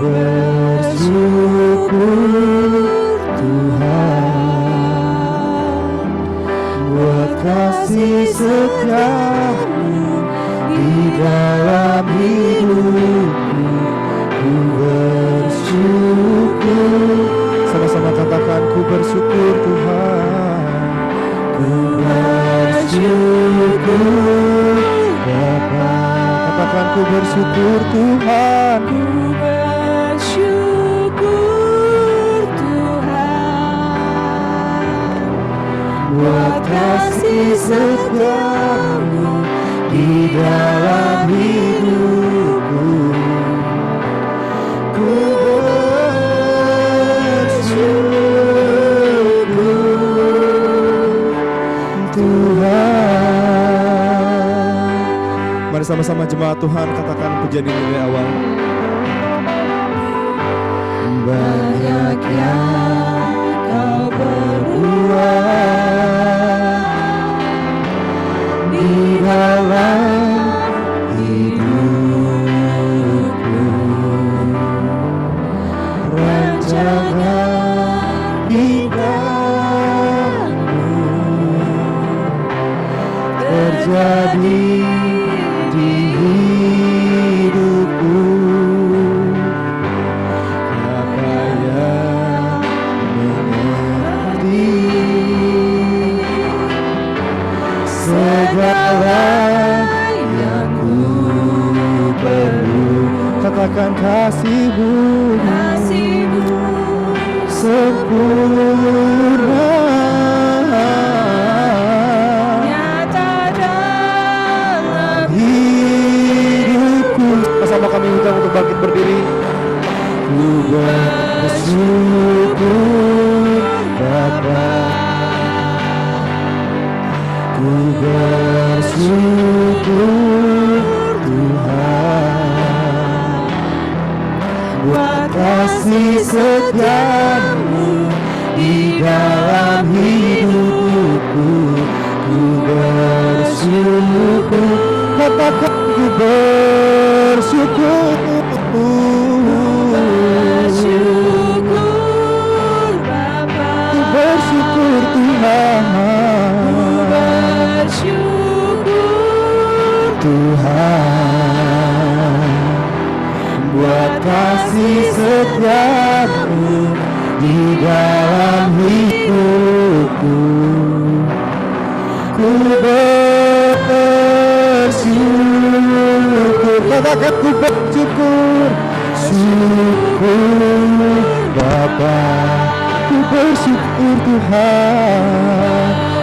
bersyukur Tuhan buat kasih setiamu di dalam hidupku. Ku bersyukur. Sama-sama katakan, ku bersyukur Tuhan. Ku bersyukur Bapa. Katakan, ku bersyukur Tuhan. Ku bersyukur Tuhan buat kasih setiamu di dalam hidupku. Ku bersyukur Tuhan. Mari sama-sama jemaat Tuhan katakan pujian ini dari awal. banyak yang kau berbuat di dalam hidupku. Rencana hidupmu terjadi di hidupku. Apa yang mengerti segala yang ku perlu. Katakan kasih-Mu sempurna nyata dalam hidupku. Bersama kami undang untuk bangkit berdiri. Ku bersyukur Bapa, ku bersyukur Tuhan buat kasih setiamu di dalam hidupku. Ku bersyukur. Katakan, ku bersyukur. bersyukur Bapa, Ku bersyukur Tuhan. bersyukur Tuhan buat kasih setiamu di dalam hidupku. Ku bersyukur. Katakan, ku bersyukur. Syukur Bapa, ku bersyukur Tuhan.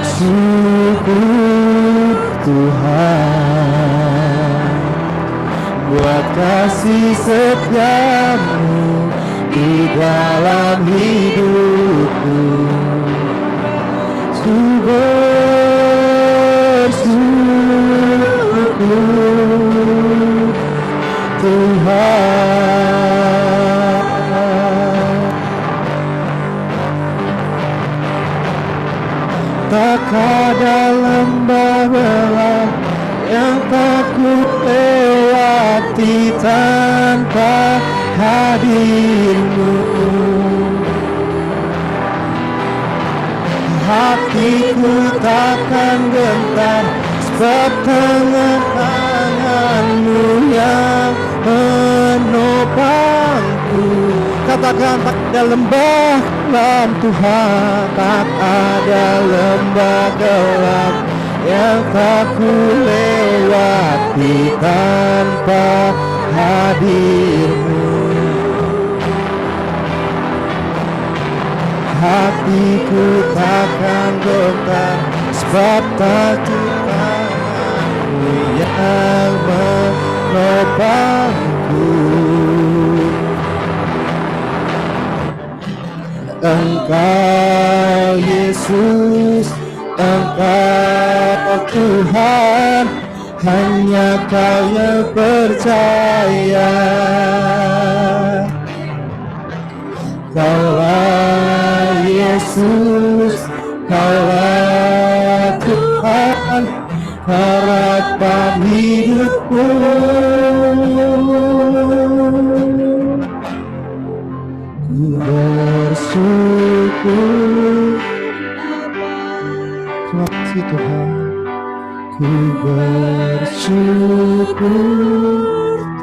Syukur Tuhan buat kasih setiamu di dalam hidupku. Ku bersyukur Tuhan. Tak ada lembah belah yang tak ku lewati tanpa hadir-Mu. Hatiku takkan gentar sebab tangan-Mu yang menopangku. Katakan, tak ada lembah kelam Tuhan, tak ada lembah gelap yang tak ku lewati tanpa hadir-Mu. Hatiku takkan gentar sebab tak tangan-Mu yang menopangku. Engkau Yesus, Engkau Tuhan, hanya Kau yang percaya. Kaulah Yesus, Kaulah Tuhan, harapan hidupku. Ku bersyukur. Terima kasih Tuhan. Ku bersyukur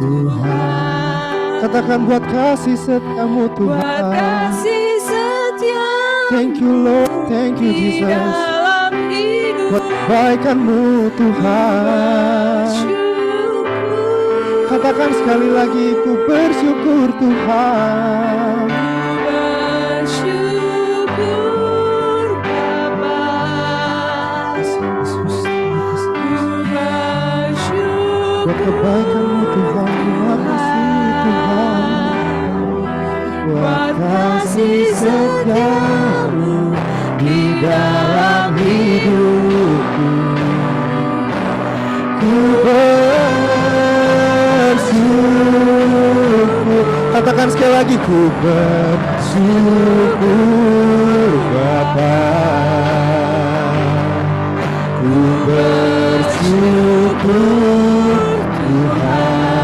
Tuhan. Katakan buat kasih setiamu Buat Tuhan. kasih setiamu Thank you Lord, thank you di Jesus. dalam hidup. Buat kebaikanmu Tuhan. Bersyukur. Katakan sekali lagi, ku bersyukur Tuhan. Bersyukur Bapa. Yesus, terima kasih. Bersyukur Buat kebaikanmu Tuhan, terima kasih Tuhan. Buat kasih setiamu di dalam hidupku. Ku bersyukur. Katakan sekali lagi, ku bersyukur Bapa. Ku bersyukur Tuhan.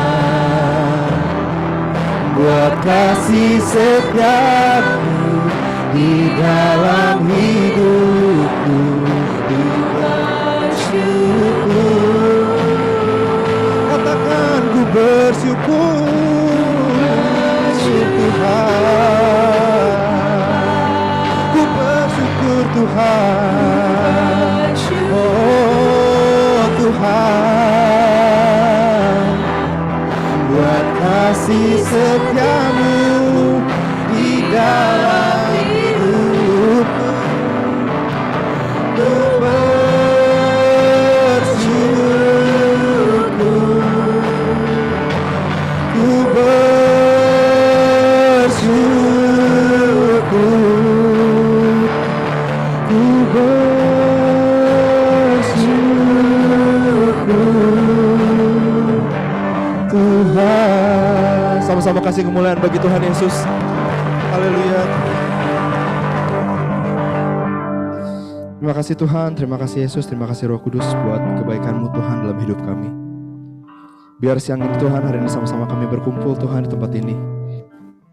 Buat kasih setiamu di dalam hidupku. Ku bersyukur. Katakan, ku bersyukur Tuhan. Ku bersyukur Tuhan. Oh Tuhan, buat kasih setiamu di dalam hidupku. Ku bersyukur. Ku bersyukur. Ku bersyukur Tuhan. Sama-sama kasih kemuliaan bagi Tuhan Yesus. Haleluya. Terima kasih Tuhan, terima kasih Yesus, terima kasih Roh Kudus buat kebaikan-Mu Tuhan dalam hidup kami. Biar siang ini Tuhan, hari ini sama-sama kami berkumpul Tuhan di tempat ini.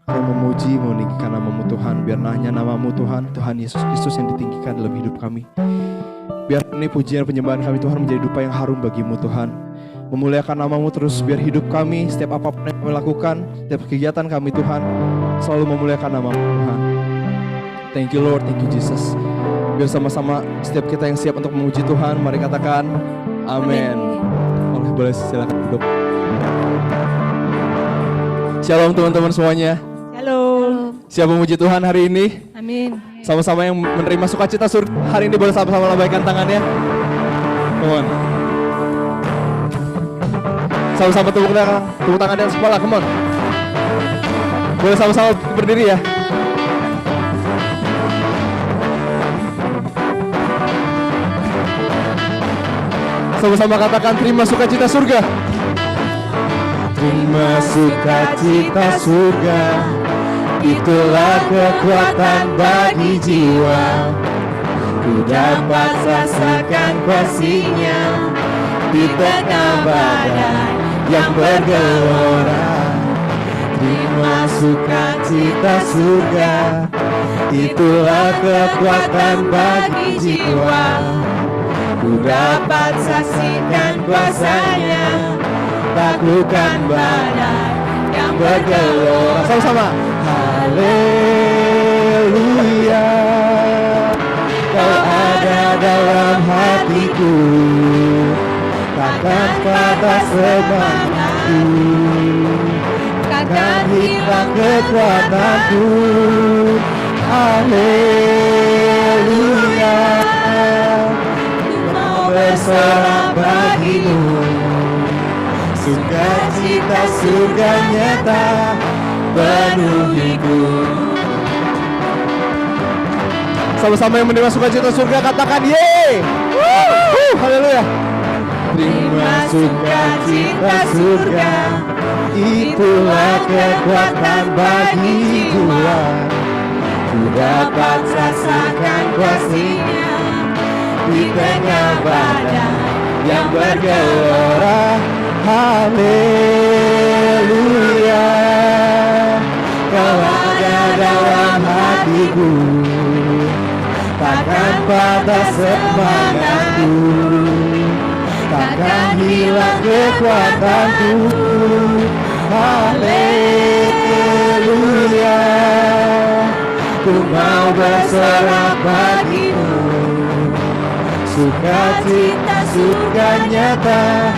Kami memuji, meninggikan nama-Mu Tuhan. Biar hanya nama-Mu Tuhan, Tuhan Yesus Kristus yang ditinggikan dalam hidup kami. Biar ini pujian penyembahan kami Tuhan menjadi dupa yang harum bagi-Mu Tuhan. Memuliakan nama-Mu terus, biar hidup kami, setiap apapun yang kami lakukan, setiap kegiatan kami Tuhan, selalu memuliakan nama-Mu Tuhan. Thank you Lord, thank you Jesus. Biar sama-sama setiap kita yang siap untuk memuji Tuhan, mari katakan amin. Boleh silakan duduk. Shalom teman-teman semuanya. Halo. Siap memuji Tuhan hari ini? Amin. Sama-sama yang menerima sukacita surga hari ini boleh sama-sama lambaikan tangannya. Come on. Sama-sama tepuk tangan di atas kepala, come on. Boleh sama-sama berdiri ya. Sama-sama katakan terima sukacita surga. Terima sukacita surga, itulah kekuatan bagi jiwa. Ku dapat rasakan kasih-Nya di tengah badai yang bergelora. Terima sukacita surga, itulah kekuatan bagi jiwa. Ku dapat saksikan kuasa-Nya, taklukkan badai yang bergelora. Sama-sama. Haleluya, Kau ada dalam hatiku, takkan patah semangatku, takkan hilang kekuatanku. Haleluya, bersorak bagimu, sukacita surga nyata penuhiku. Sama-sama yang menerima sukacita surga katakan yeay. Haleluya. Terima sukacita surga, itulah kekuatan bagi jiwa. Ku dapat rasakan kasih-Nya di tengah badai yang bergelora. Haleluya, Kau ada hatiku, takkan patah semangatku, takkan hilang kekuatanku. Haleluya, ku mau bersorak bagimu, sukacita surga nyata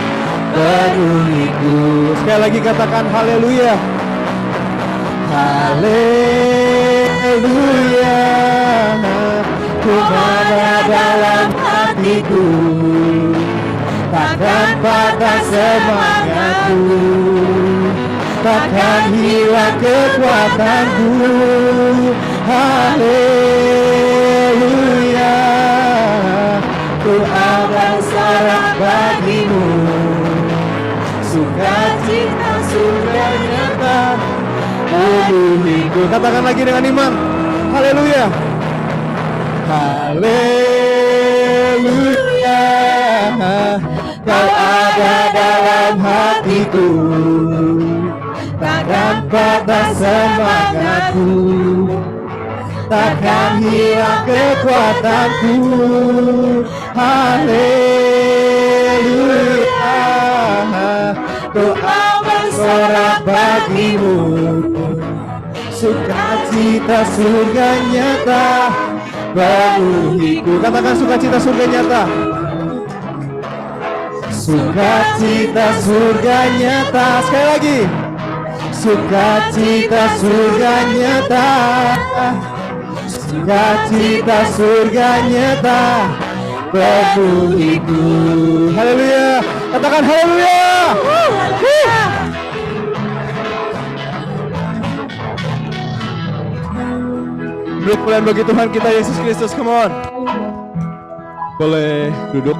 penuhiku. Sekali lagi katakan haleluya. Haleluya, ku ada dalam hatiku, takkan patah semangatku, takkan hilang kekuatanku. Haleluya, ku akan sorak bagimu, sukacita surga nyata penuhiku. Katakan lagi dengan iman. Haleluya. Haleluya, kau ada dalam hatiku, takkan patah semangatku, takkan hilang kekuatanku. Haleluya, doa bersorak bagimu, sukacita surga nyata penuhiku. Katakan sukacita surga nyata. Sukacita surga nyata. Sekali lagi. Sukacita surga nyata, sukacita surga nyata penuhiku. Haleluya. Katakan haleluya. Duduk pulang bagi Tuhan kita Yesus Kristus. Come on. Boleh duduk.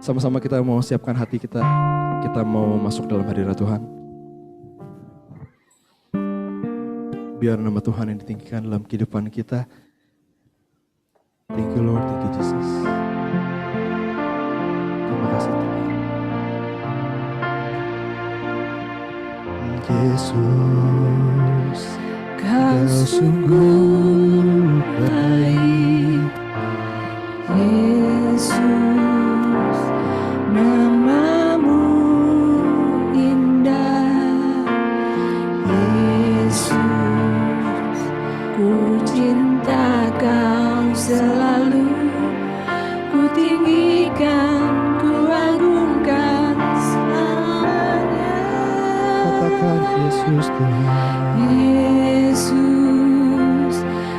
Sama-sama kita mau siapkan hati kita. Kita mau masuk dalam hadirat Tuhan. Biar nama Tuhan yang ditinggikan dalam kehidupan kita. Thank you Lord, thank you Jesus. Terima kasih Tuhan. Yesus, Kau sungguh baik. Yesus, namamu indah. Yesus, ku cinta Kau selalu. Ku tinggikan, ku agungkan selamanya. Katakan Yesus Tuhan. Yesus,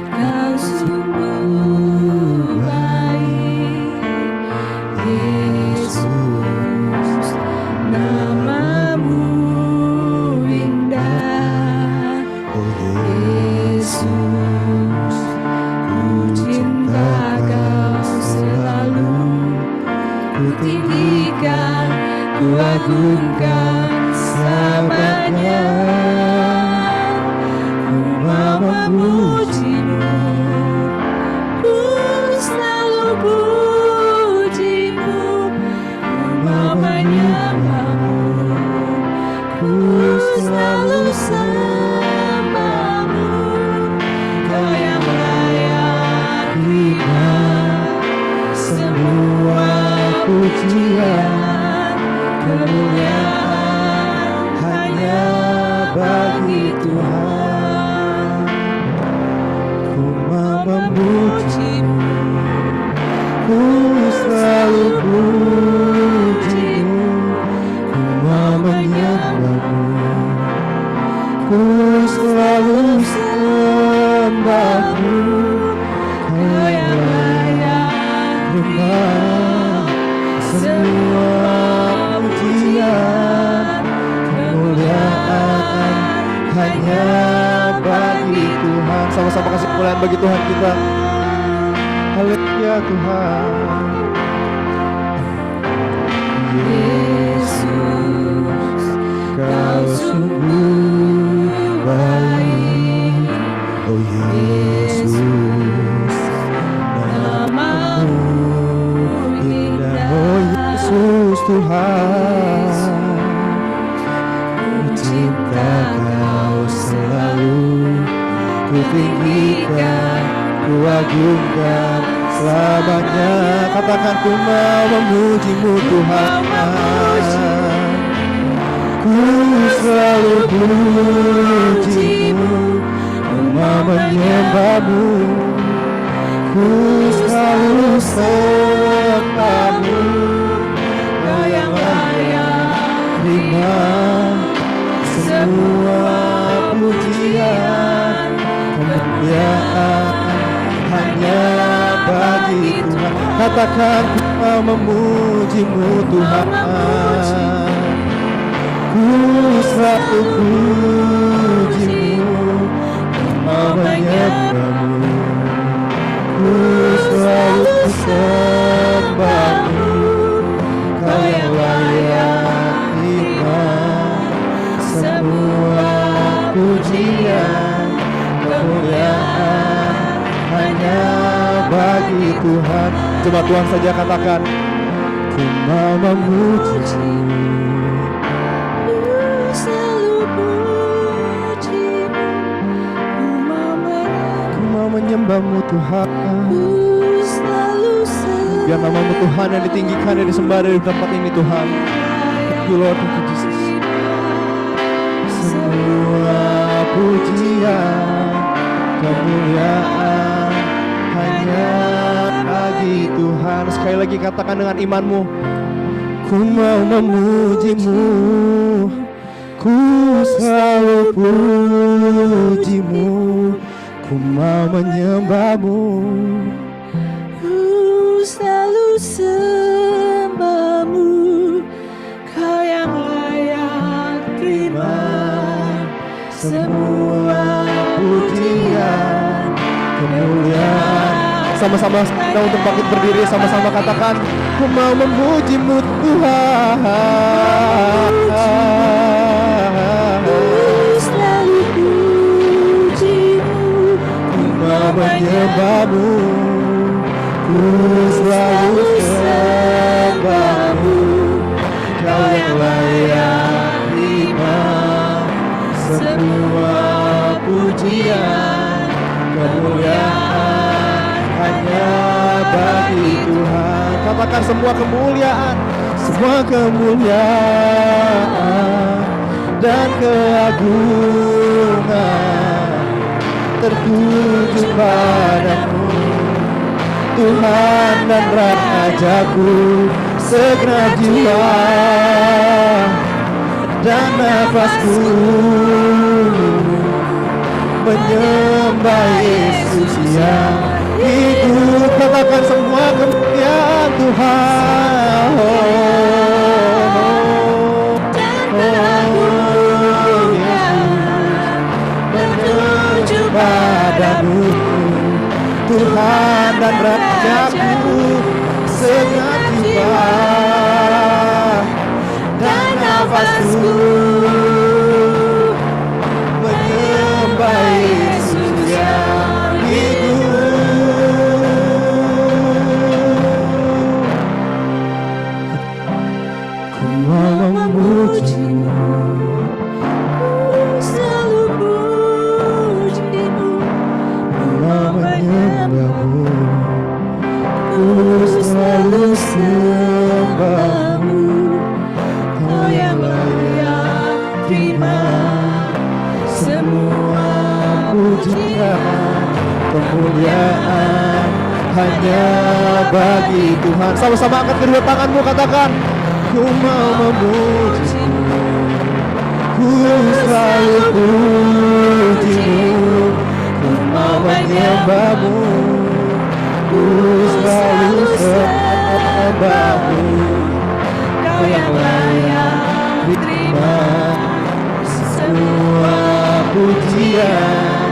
Kau sungguh baik. Yesus, namamu indah. Oh Yesus, ku cinta Kau selalu. Ku tinggikan, ku agungkan selamanya. Ku mau memujimu, ku selalu pujimu. Ku mau menyembahmu, ku selalu sembahmu. Kau yang layak hidup, semua pujian, kemuliaan hanya bagi Tuhan. Ku mau memujimu, Ku selalu pujimu, ku mau menyembahmu, ku selalu sembahmu. Kau yang layak Terima semua pujian, kemuliaan hanya bagi Tuhan. Sama-sama kasih kemuliaan bagi Tuhan kita. Haleluya Tuhan. Yesus, Kau sungguh baik. Oh Yesus, namamu indah. Oh Yesus Tuhan. tinggikan, ku agungkan selamanya. Katakan ku mau memuji-Mu Tuhan, ku selalu puji-Mu, ku mau menyembah-Mu, ku selalu sembah-Mu. Kau yang layak terima semua pujian, kemuliaan hanya bagi Tuhan. Katakan ku mau memuji-Mu Tuhan, ku selalu puji-Mu, ku mau menyembah-Mu, ku selalu sembah-Mu. Kau yang layak terima semua pujian, kemuliaan hanya bagi Tuhan. Coba Tuhan saja katakan, ku mau memuji-Mu, ku selalu puji-Mu, ku mau menyembah-Mu Tuhan. ku selalu Biar nama-Mu Tuhan yang ditinggikan dan disembah dari tempat ini Tuhan. Thank you Lord, thank you Jesus. Semua pujian, kemuliaan hanya bagi Tuhan. Sekali lagi katakan dengan imanmu, ku mau memuji-Mu, ku selalu puji-Mu, ku mau menyembah-Mu, ku selalu sembah-Mu. Kau yang layak terima semua pujian, kemuliaan. Sama-sama kita untuk bangkit berdiri, sama-sama katakan, ku mau memuji-Mu Tuhan, ku selalu puji-Mu, ku mau menyembah-Mu, ku selalu sembah-Mu. Kau yang layak terima semua pujian, kemuliaan hanya bagi Tuhan. Katakan semua kemuliaan, semua kemuliaan dan keagungan tertuju padamu, Tuhan dan Rajaku. Segenap jiwa dan nafasku menyembah Yesus yang hidup. Katakan semua kemuliaan Tuhan, menuju padamu, Tuhan dan Rajaku. Segenap jiwa dan nafasku menyembah Yesus yang hidup. Ku mau memuji-Mu, ku selalu puji-Mu, ku mau menyembah-Mu, ku selalu sembah-Mu. Kau yang layak terima semua pujian, kemuliaan hanya bagi Tuhan. Sama-sama angkat kedua tanganmu, katakan, ku mau memuji-Mu, ku selalu puji-Mu, ku mau menyembah-Mu, ku selalu sembah-Mu. Kau yang layak terima semua pujian,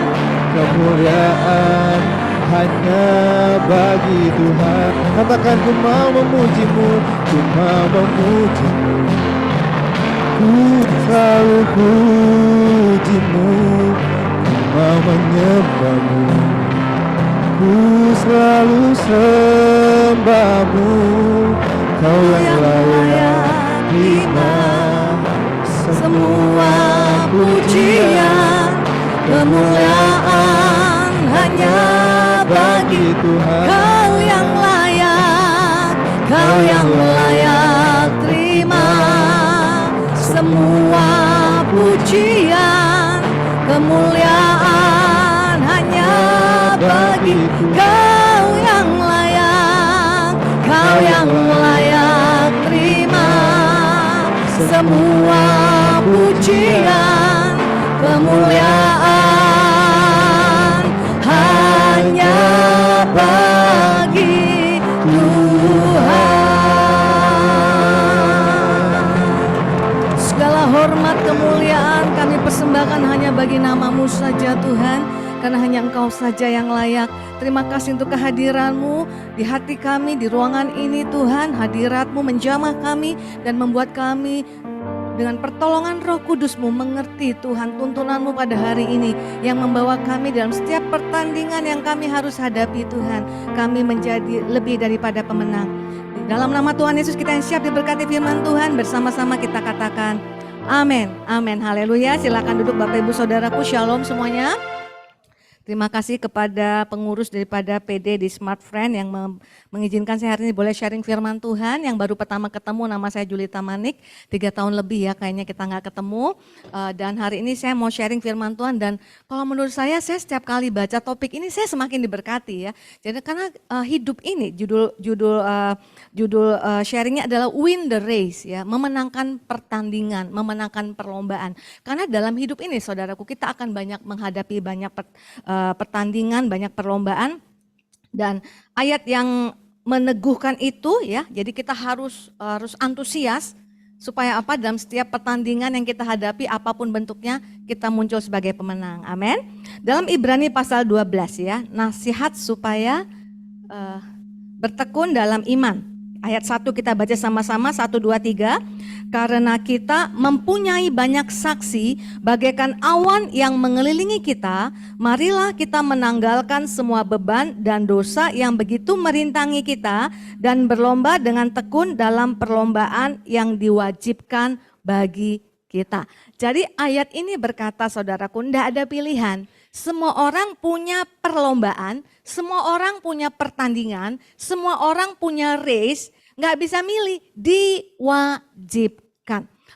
kemuliaan hanya bagi Tuhan. Katakan, ku mau memuji-Mu, ku mau memuji-Mu, ku selalu puji-Mu, ku mau menyembah-Mu, ku selalu sembah-Mu. Kau yang layak terima semua pujian, kemuliaan Tuhan. Kau yang layak, Kau yang layak terima semua pujian, kemuliaan hanya bagiku. Kau yang layak, Kau yang layak terima semua pujian, kemuliaan hanya bagi Tuhan. Segala hormat kemuliaan kami persembahkan hanya bagi nama-Mu saja Tuhan, karena hanya Engkau saja yang layak. Terima kasih untuk kehadiran-Mu di hati kami, di ruangan ini Tuhan. Hadirat-Mu menjamah kami dan membuat kami dengan pertolongan Roh Kudus-Mu mengerti Tuhan tuntunan-Mu pada hari ini yang membawa kami dalam setiap pertandingan yang kami harus hadapi Tuhan. Kami menjadi lebih daripada pemenang. Di dalam nama Tuhan Yesus kita yang siap diberkati firman Tuhan, bersama-sama kita katakan amin, amin, haleluya. Silakan duduk Bapak Ibu Saudaraku, shalom semuanya. Terima kasih kepada pengurus daripada PD di Smart Friend yang mengizinkan saya hari ini boleh sharing firman Tuhan. Yang baru pertama ketemu, nama saya Julita Manik, 3 tahun lebih ya kayaknya kita nggak ketemu. Dan hari ini saya mau sharing firman Tuhan, dan kalau menurut saya setiap kali baca topik ini saya semakin diberkati ya. Jadi karena hidup ini judul sharingnya adalah win the race ya, memenangkan pertandingan, memenangkan perlombaan. Karena dalam hidup ini saudaraku kita akan banyak menghadapi banyak pertandingan, banyak perlombaan, dan ayat yang meneguhkan itu ya. Jadi kita harus antusias supaya apa, dalam setiap pertandingan yang kita hadapi apapun bentuknya kita muncul sebagai pemenang. Amin. Dalam Ibrani pasal 12 ya, nasihat supaya bertekun dalam iman. Ayat 1 kita baca sama-sama, 1, 2, 3. Karena kita mempunyai banyak saksi bagaikan awan yang mengelilingi kita, marilah kita menanggalkan semua beban dan dosa yang begitu merintangi kita dan berlomba dengan tekun dalam perlombaan yang diwajibkan bagi kita. Jadi ayat ini berkata saudaraku, tidak ada pilihan. Semua orang punya perlombaan, semua orang punya pertandingan, semua orang punya race, nggak bisa milih, diwajibkan.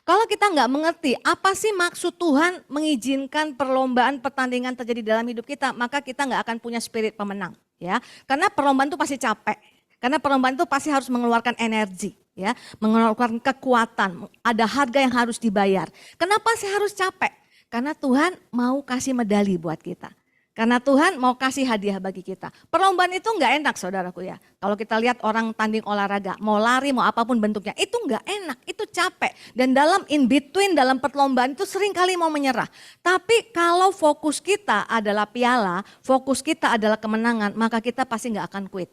Kalau kita nggak mengerti apa sih maksud Tuhan mengizinkan perlombaan pertandingan terjadi dalam hidup kita, maka kita nggak akan punya spirit pemenang ya. Karena perlombaan itu pasti capek, karena perlombaan itu pasti harus mengeluarkan energi ya, mengeluarkan kekuatan, ada harga yang harus dibayar. Kenapa sih harus capek? Karena Tuhan mau kasih medali buat kita. Karena Tuhan mau kasih hadiah bagi kita. Perlombaan itu enggak enak saudaraku ya. Kalau kita lihat orang tanding olahraga, mau lari, mau apapun bentuknya, itu enggak enak, itu capek. Dan dalam in between, dalam perlombaan itu sering kali mau menyerah. Tapi kalau fokus kita adalah piala, fokus kita adalah kemenangan, maka kita pasti enggak akan quit.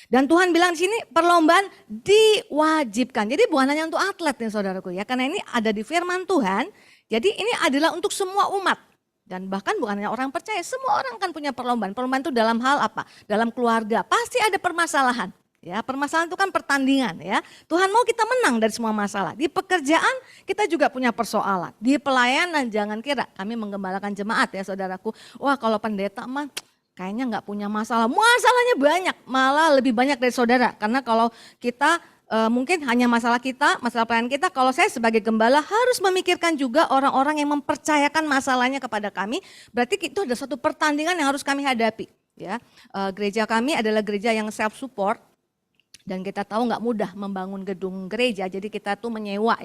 Dan Tuhan bilang di sini perlombaan diwajibkan. Jadi bukan hanya untuk atlet nih saudaraku ya. Karena ini ada di firman Tuhan. Jadi ini adalah untuk semua umat. Dan bahkan bukan hanya orang percaya, semua orang kan punya perlombaan. Perlombaan itu dalam hal apa? Dalam keluarga, pasti ada permasalahan. Ya, permasalahan itu kan pertandingan ya. Tuhan mau kita menang dari semua masalah. Di pekerjaan kita juga punya persoalan. Di pelayanan jangan kira kami menggembalakan jemaat ya saudaraku. Wah kalau pendeta mah kayaknya nggak punya masalah. Masalahnya banyak, malah lebih banyak dari saudara. Karena kalau kita mungkin hanya masalah kita, masalah pelayanan kita, kalau saya sebagai gembala harus memikirkan juga orang-orang yang mempercayakan masalahnya kepada kami, berarti itu ada satu pertandingan yang harus kami hadapi. Ya, gereja kami adalah gereja yang self-support, dan kita tahu nggak mudah membangun gedung gereja, jadi kita tuh menyewa.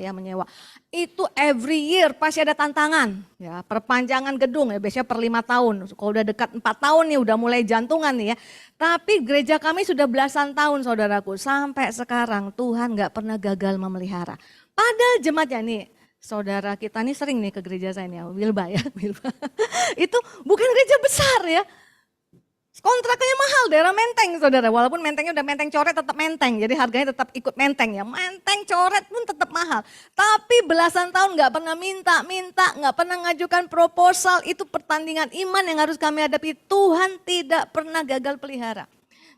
Itu every year pasti ada tantangan, ya perpanjangan gedung ya biasanya per 5 tahun, kalau udah dekat 4 tahun nih udah mulai jantungan nih ya. Tapi gereja kami sudah belasan tahun saudaraku, sampai sekarang Tuhan nggak pernah gagal memelihara. Padahal jemaatnya nih, saudara kita nih sering nih ke gereja saya nih, Wilba ya, Wilba. Itu bukan gereja besar ya. Kontraknya mahal, daerah Menteng saudara, walaupun Mentengnya udah Menteng coret tetap Menteng, jadi harganya tetap ikut Menteng ya, Menteng coret pun tetap mahal. Tapi belasan tahun gak pernah minta, gak pernah ngajukan proposal, itu pertandingan iman yang harus kami hadapi. Tuhan tidak pernah gagal pelihara.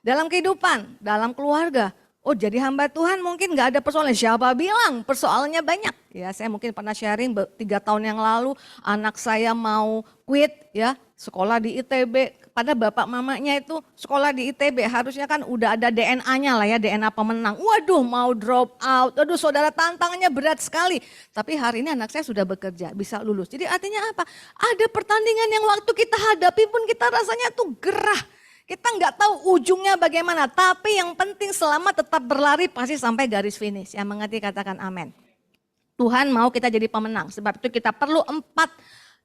Dalam kehidupan, dalam keluarga, oh jadi hamba Tuhan mungkin gak ada persoalan, siapa bilang persoalannya banyak. Ya saya mungkin pernah sharing 3 tahun yang lalu anak saya mau quit ya, sekolah di ITB, pada bapak mamanya itu sekolah di ITB harusnya kan udah ada DNA-nya lah ya, DNA pemenang. Waduh mau drop out, aduh saudara tantangannya berat sekali. Tapi hari ini anak saya sudah bekerja, bisa lulus. Jadi artinya apa? Ada pertandingan yang waktu kita hadapi pun kita rasanya tuh gerah. Kita nggak tahu ujungnya bagaimana, tapi yang penting selama tetap berlari pasti sampai garis finish. Yang mengerti katakan amin. Tuhan mau kita jadi pemenang, sebab itu kita perlu 4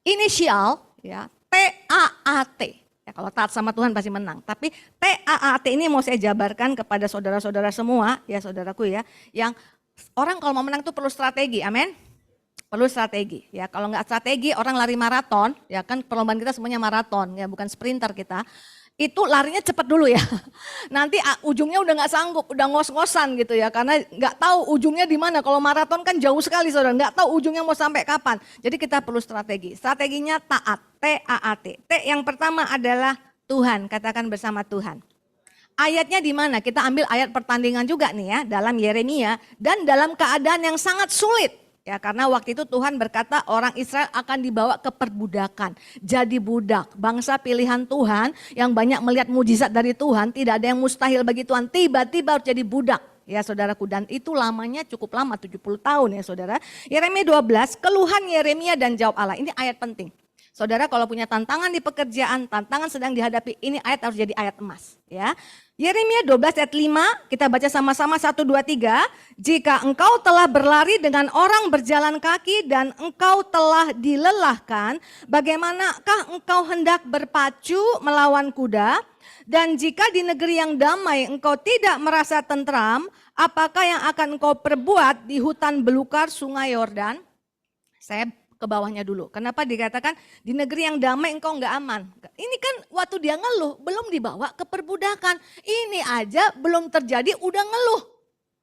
inisial ya, TAAT. Ya, kalau taat sama Tuhan pasti menang. Tapi TAAT ini mau saya jabarkan kepada saudara-saudara semua, ya saudaraku ya, yang orang kalau mau menang tuh perlu strategi, amin. Perlu strategi, ya kalau nggak strategi orang lari maraton, ya kan perlombaan kita semuanya maraton, ya bukan sprinter kita. Itu larinya cepat dulu ya. Nanti ujungnya udah nggak sanggup, udah ngos-ngosan gitu ya. Karena nggak tahu ujungnya di mana. Kalau maraton kan jauh sekali saudara, nggak tahu ujungnya mau sampai kapan. Jadi kita perlu strategi. Strateginya taat, TAAT. T yang pertama adalah Tuhan, katakan bersama Tuhan. Ayatnya di mana? Kita ambil ayat pertandingan juga nih ya, dalam Yeremia dan dalam keadaan yang sangat sulit. Ya, karena waktu itu Tuhan berkata orang Israel akan dibawa ke perbudakan. Jadi budak, bangsa pilihan Tuhan yang banyak melihat mujizat dari Tuhan. Tidak ada yang mustahil bagi Tuhan, tiba-tiba harus jadi budak. Ya saudaraku, dan itu lamanya cukup lama, 70 tahun ya saudara. Yeremia 12, keluhan Yeremia dan jawab Allah. Ini ayat penting. Saudara kalau punya tantangan di pekerjaan, tantangan sedang dihadapi, ini ayat harus jadi ayat emas. Ya. Yeremia 12 ayat 5, kita baca sama-sama 1, 2, 3. Jika engkau telah berlari dengan orang berjalan kaki dan engkau telah dilelahkan, bagaimanakah engkau hendak berpacu melawan kuda? Dan jika di negeri yang damai engkau tidak merasa tentram, apakah yang akan engkau perbuat di hutan belukar sungai Yordan? Saya ke bawahnya dulu. Kenapa dikatakan di negeri yang damai engkau enggak aman? Ini kan waktu dia ngeluh belum dibawa ke perbudakan. Ini aja belum terjadi udah ngeluh.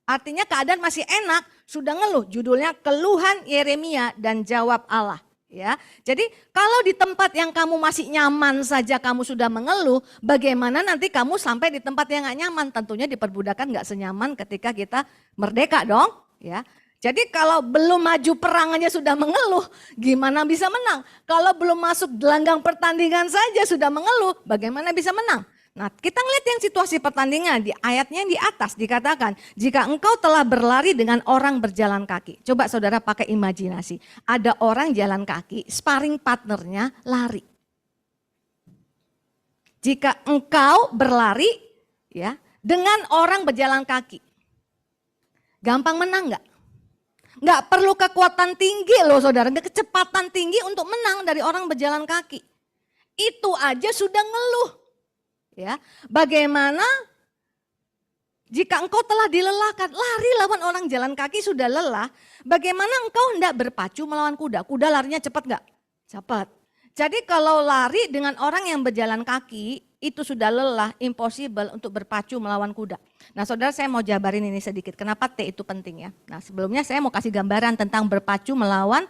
Artinya keadaan masih enak, sudah ngeluh. Judulnya keluhan Yeremia dan jawab Allah. Ya, jadi kalau di tempat yang kamu masih nyaman saja kamu sudah mengeluh, bagaimana nanti kamu sampai di tempat yang nggak nyaman? Tentunya di perbudakan nggak senyaman ketika kita merdeka dong. Ya. Jadi kalau belum maju perangannya sudah mengeluh, gimana bisa menang? Kalau belum masuk gelanggang pertandingan saja sudah mengeluh, bagaimana bisa menang? Nah kita ngeliat yang situasi pertandingan, di ayatnya yang di atas dikatakan, jika engkau telah berlari dengan orang berjalan kaki. Coba saudara pakai imajinasi, ada orang jalan kaki, sparring partnernya lari. Jika engkau berlari ya dengan orang berjalan kaki, gampang menang nggak? Nggak perlu kekuatan tinggi loh saudara, nggak kecepatan tinggi untuk menang dari orang berjalan kaki. Itu aja sudah ngeluh. Ya, bagaimana jika engkau telah dilelahkan, lari lawan orang jalan kaki sudah lelah, bagaimana engkau hendak berpacu melawan kuda? Kuda larinya cepat nggak? Cepat. Jadi kalau lari dengan orang yang berjalan kaki, itu sudah lelah, impossible untuk berpacu melawan kuda. Nah saudara saya mau jabarin ini sedikit, kenapa T itu penting ya. Nah sebelumnya saya mau kasih gambaran tentang berpacu melawan,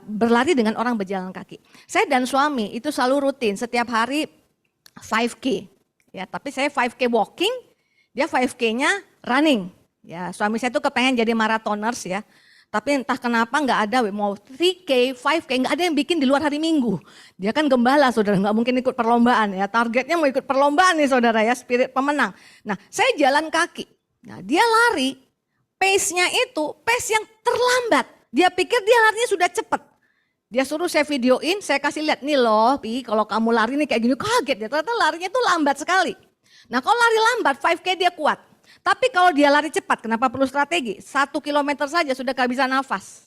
berlari dengan orang berjalan kaki. Saya dan suami itu selalu rutin setiap hari 5K. Ya, tapi saya 5K walking, dia 5K-nya running. Ya, suami saya tuh kepengen jadi marathoners ya. Tapi entah kenapa nggak ada mau 3K, 5K, nggak ada yang bikin di luar hari Minggu. Dia kan gembala saudara, nggak mungkin ikut perlombaan ya. Targetnya mau ikut perlombaan nih saudara ya, spirit pemenang. Nah saya jalan kaki, nah dia lari, pace-nya itu pace yang terlambat. Dia pikir dia larinya sudah cepat. Dia suruh saya videoin, saya kasih lihat nih loh, Pi, kalau kamu lari nih kayak gini, kaget ya, ternyata larinya itu lambat sekali. Nah kalau lari lambat, 5K dia kuat. Tapi kalau dia lari cepat, kenapa perlu strategi? 1 kilometer saja sudah kehabisan nafas.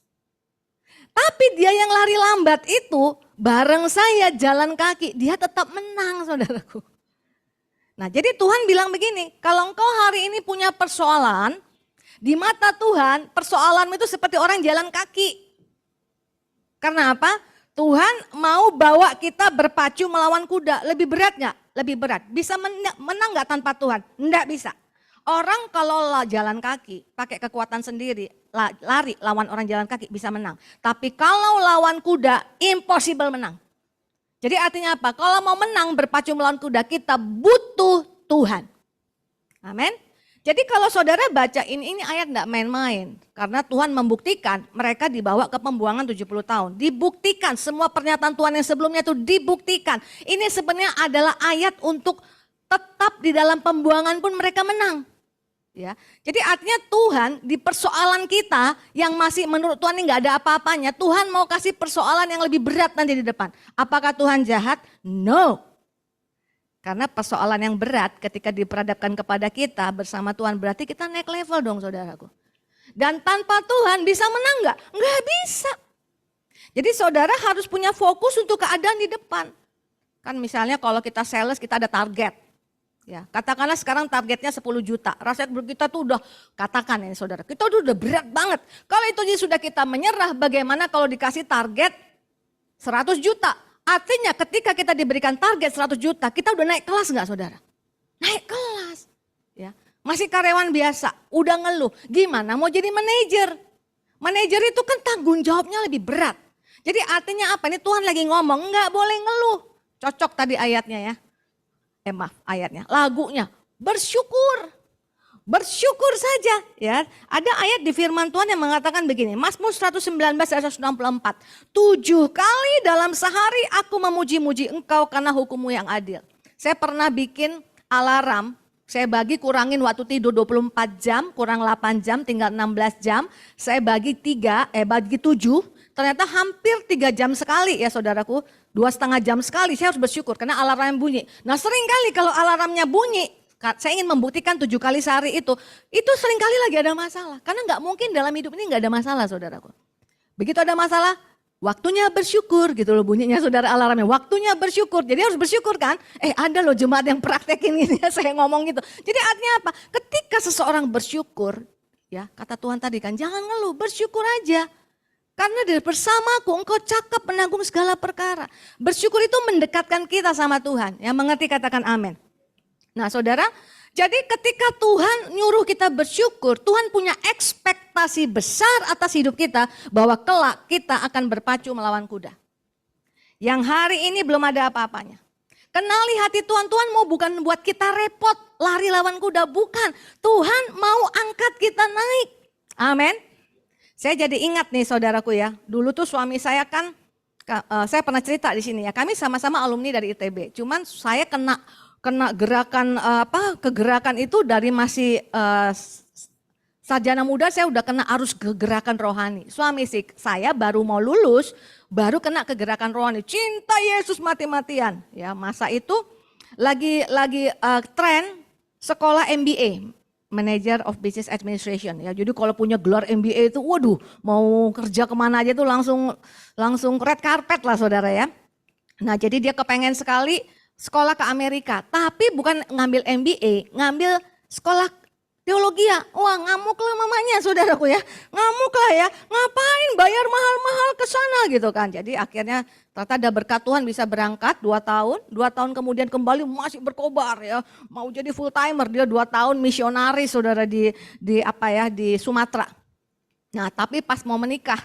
Tapi dia yang lari lambat itu, bareng saya jalan kaki, dia tetap menang saudaraku. Nah jadi Tuhan bilang begini, kalau engkau hari ini punya persoalan, di mata Tuhan persoalanmu itu seperti orang jalan kaki. Karena apa? Tuhan mau bawa kita berpacu melawan kuda, lebih berat nggak? Lebih berat. Bisa menang nggak tanpa Tuhan? Nggak bisa. Orang kalau jalan kaki, pakai kekuatan sendiri, lari lawan orang jalan kaki bisa menang. Tapi kalau lawan kuda, impossible menang. Jadi artinya apa? Kalau mau menang berpacu melawan kuda, kita butuh Tuhan. Amin. Jadi kalau saudara baca ini ayat enggak main-main. Karena Tuhan membuktikan mereka dibawa ke pembuangan 70 tahun. Dibuktikan semua pernyataan Tuhan yang sebelumnya itu dibuktikan. Ini sebenarnya adalah ayat untuk tetap di dalam pembuangan pun mereka menang. Ya, jadi artinya Tuhan di persoalan kita yang masih menurut Tuhan ini nggak ada apa-apanya, Tuhan mau kasih persoalan yang lebih berat nanti di depan. Apakah Tuhan jahat? No. Karena persoalan yang berat ketika diperhadapkan kepada kita bersama Tuhan berarti kita naik level dong saudaraku. Dan tanpa Tuhan bisa menang nggak? Nggak bisa. Jadi saudara harus punya fokus untuk keadaan di depan. Kan misalnya kalau kita sales kita ada target. Ya, katakanlah sekarang targetnya 10 juta. Rasa kita tuh udah, katakan ya saudara, kita udah berat banget. Kalau itu sudah kita menyerah, bagaimana kalau dikasih target 100 juta? Artinya ketika kita diberikan target 100 juta, kita udah naik kelas nggak saudara? Naik kelas. Ya, masih karyawan biasa, udah ngeluh. Gimana mau jadi manajer? Manajer itu kan tanggung jawabnya lebih berat. Jadi artinya apa? Ini Tuhan lagi ngomong, nggak boleh ngeluh. Cocok tadi ayatnya ya. Ayatnya, lagunya, bersyukur. Bersyukur saja ya. Ada ayat di firman Tuhan yang mengatakan begini, Mazmur 119 ayat 164. 7 kali dalam sehari aku memuji-muji engkau karena hukummu yang adil. Saya pernah bikin alarm, saya bagi kurangin waktu tidur 24 jam, kurang 8 jam, tinggal 16 jam. Saya bagi 7, ternyata hampir 3 jam sekali ya saudaraku. 2,5 jam sekali saya harus bersyukur karena alarm bunyi. Nah sering kali kalau alarmnya bunyi, saya ingin membuktikan 7 kali sehari itu sering kali lagi ada masalah. Karena nggak mungkin dalam hidup ini nggak ada masalah saudaraku. Begitu ada masalah, waktunya bersyukur gitu loh bunyinya saudara alarmnya. Waktunya bersyukur, jadi harus bersyukur kan. Ada loh jemaat yang praktekin gini ya saya ngomong gitu. Jadi artinya apa? Ketika seseorang bersyukur, ya kata Tuhan tadi kan jangan ngeluh, bersyukur aja. Karena dari bersamaku engkau cakap menanggung segala perkara. Bersyukur itu mendekatkan kita sama Tuhan. Yang mengerti katakan amin. Nah saudara, jadi ketika Tuhan nyuruh kita bersyukur, Tuhan punya ekspektasi besar atas hidup kita. Bahwa kelak kita akan berpacu melawan kuda. Yang hari ini belum ada apa-apanya. Kenali hati Tuhan, Tuhan mau bukan buat kita repot lari lawan kuda. Bukan, Tuhan mau angkat kita naik. Amin. Saya jadi ingat nih saudaraku ya, dulu tuh suami saya kan, saya pernah cerita di sini ya, kami sama-sama alumni dari ITB. Cuman saya kena gerakan kegerakan itu dari masih sarjana muda, saya udah kena arus gerakan rohani. Suami saya baru mau lulus, baru kena kegerakan rohani, cinta Yesus mati-matian. Ya masa itu lagi tren sekolah MBA. Manager of Business Administration ya. Jadi kalau punya gelar MBA itu waduh mau kerja kemana aja tuh langsung red carpet lah saudara ya. Nah jadi dia kepengen sekali sekolah ke Amerika. Tapi bukan ngambil MBA, ngambil sekolah teologi ya. Wah ngamuk lah mamanya saudaraku ya. Ngamuk lah ya, ngapain bayar mahal-mahal ke sana gitu kan. Jadi akhirnya ternyata ada berkat Tuhan bisa berangkat 2 tahun. 2 tahun kemudian kembali masih berkobar ya. Mau jadi full timer, dia 2 tahun misionaris saudara di Sumatera. Nah tapi pas mau menikah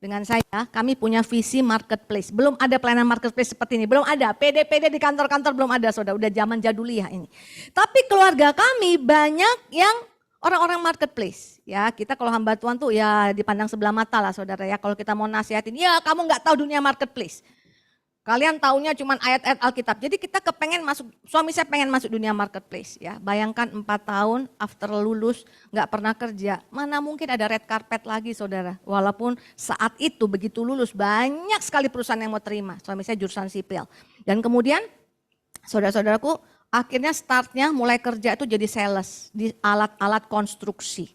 dengan saya, kami punya visi marketplace. Belum ada pelayanan marketplace seperti ini, belum ada. PD-PD di kantor-kantor belum ada saudara, udah zaman jaduliah ini. Tapi keluarga kami banyak yang orang-orang marketplace. Ya kita kalau hamba Tuhan tuh ya dipandang sebelah mata lah saudara ya. Kalau kita mau nasihatin, ya kamu gak tahu dunia marketplace. Kalian taunya cuma ayat-ayat Alkitab. Jadi kita kepengen masuk, suami saya pengen masuk dunia marketplace ya. Bayangkan 4 tahun after lulus gak pernah kerja. Mana mungkin ada red carpet lagi saudara. Walaupun saat itu begitu lulus banyak sekali perusahaan yang mau terima. Suami saya jurusan sipil. Dan kemudian saudara-saudaraku akhirnya startnya mulai kerja itu jadi sales di alat-alat konstruksi.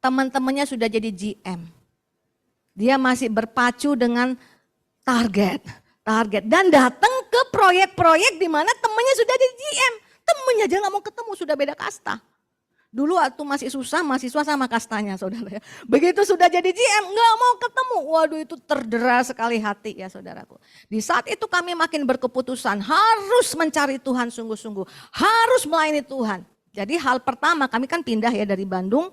Teman-temannya sudah jadi GM. Dia masih berpacu dengan target. Dan datang ke proyek-proyek di mana temannya sudah jadi GM. Temannya aja nggak mau ketemu, sudah beda kasta. Dulu waktu masih susah, mahasiswa sama kastanya saudara ya. Begitu sudah jadi GM, nggak mau ketemu. Waduh itu terdera sekali hati ya saudaraku. Di saat itu kami makin berkeputusan, harus mencari Tuhan sungguh-sungguh. Harus melayani Tuhan. Jadi hal pertama kami kan pindah ya dari Bandung,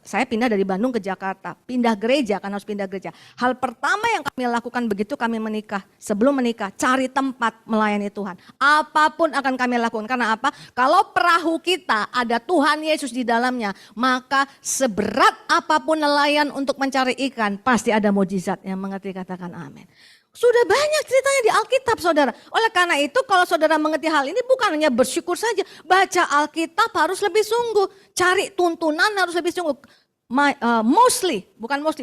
saya pindah dari Bandung ke Jakarta, pindah gereja, karena harus pindah gereja. Hal pertama yang kami lakukan begitu kami menikah, sebelum menikah, cari tempat melayani Tuhan. Apapun akan kami lakukan, karena apa? Kalau perahu kita ada Tuhan Yesus di dalamnya, maka seberat apapun nelayan untuk mencari ikan, pasti ada mujizat. Yang mengerti katakan amin. Sudah banyak ceritanya di Alkitab, saudara. Oleh karena itu kalau saudara mengerti hal ini bukan hanya bersyukur saja. Baca Alkitab harus lebih sungguh. Cari tuntunan harus lebih sungguh.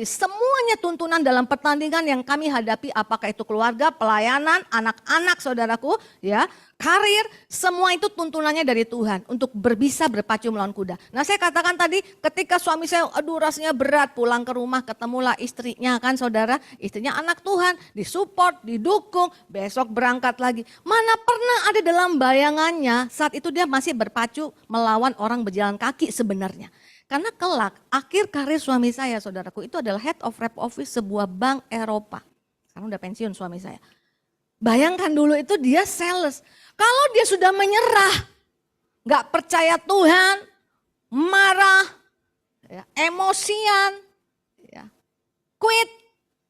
Semuanya tuntunan dalam pertandingan yang kami hadapi, apakah itu keluarga, pelayanan, anak-anak saudaraku, ya, karir, semua itu tuntunannya dari Tuhan untuk bisa berpacu melawan kuda. Nah saya katakan tadi ketika suami saya, aduh rasanya berat, pulang ke rumah ketemulah istrinya kan saudara, istrinya anak Tuhan, disupport, didukung, besok berangkat lagi. Mana pernah ada dalam bayangannya saat itu dia masih berpacu melawan orang berjalan kaki sebenarnya. Karena kelak, akhir karir suami saya, saudaraku, itu adalah head of rep office sebuah bank Eropa. Sekarang udah pensiun suami saya. Bayangkan dulu itu dia sales. Kalau dia sudah menyerah, gak percaya Tuhan, marah, ya, emosian, ya, quit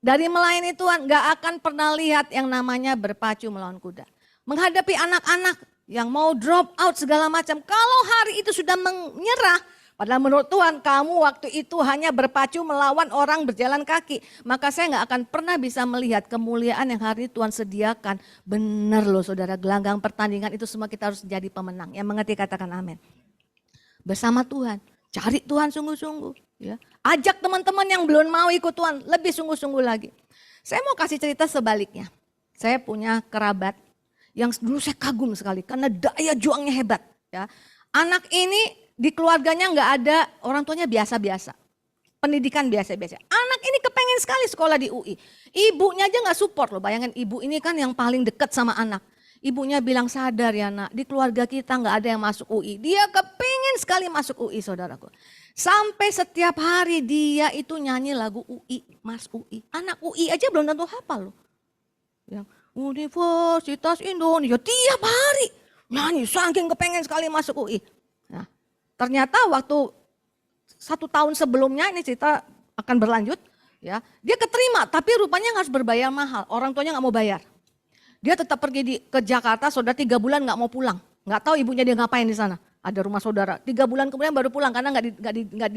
dari melayani Tuhan, gak akan pernah lihat yang namanya berpacu melawan kuda. Menghadapi anak-anak yang mau drop out segala macam, kalau hari itu sudah menyerah, padahal menurut Tuhan kamu waktu itu hanya berpacu melawan orang berjalan kaki. Maka saya gak akan pernah bisa melihat kemuliaan yang hari ini Tuhan sediakan. Benar loh saudara, gelanggang pertandingan itu semua kita harus jadi pemenang. Yang mengerti katakan amin. Bersama Tuhan, cari Tuhan sungguh-sungguh. Ya. Ajak teman-teman yang belum mau ikut Tuhan, lebih sungguh-sungguh lagi. Saya mau kasih cerita sebaliknya. Saya punya kerabat yang dulu saya kagum sekali karena daya juangnya hebat. Ya. Anak ini di keluarganya nggak ada, orang tuanya biasa-biasa. Pendidikan biasa-biasa. Anak ini kepengen sekali sekolah di UI. Ibunya aja nggak support loh, bayangin ibu ini kan yang paling dekat sama anak. Ibunya bilang sadar ya nak, di keluarga kita nggak ada yang masuk UI. Dia kepengen sekali masuk UI saudaraku. Sampai setiap hari dia itu nyanyi lagu UI, Mas UI. Anak UI aja belum tentu hafal loh. Yang Universitas Indonesia tiap hari nyanyi, saking kepengen sekali masuk UI. Nah, ternyata waktu 1 tahun sebelumnya ini cerita akan berlanjut, ya dia keterima tapi rupanya harus berbayar mahal, orang tuanya nggak mau bayar. Dia tetap pergi ke Jakarta, saudara 3 bulan nggak mau pulang, nggak tahu ibunya dia ngapain di sana. Ada rumah saudara, 3 bulan kemudian baru pulang karena nggak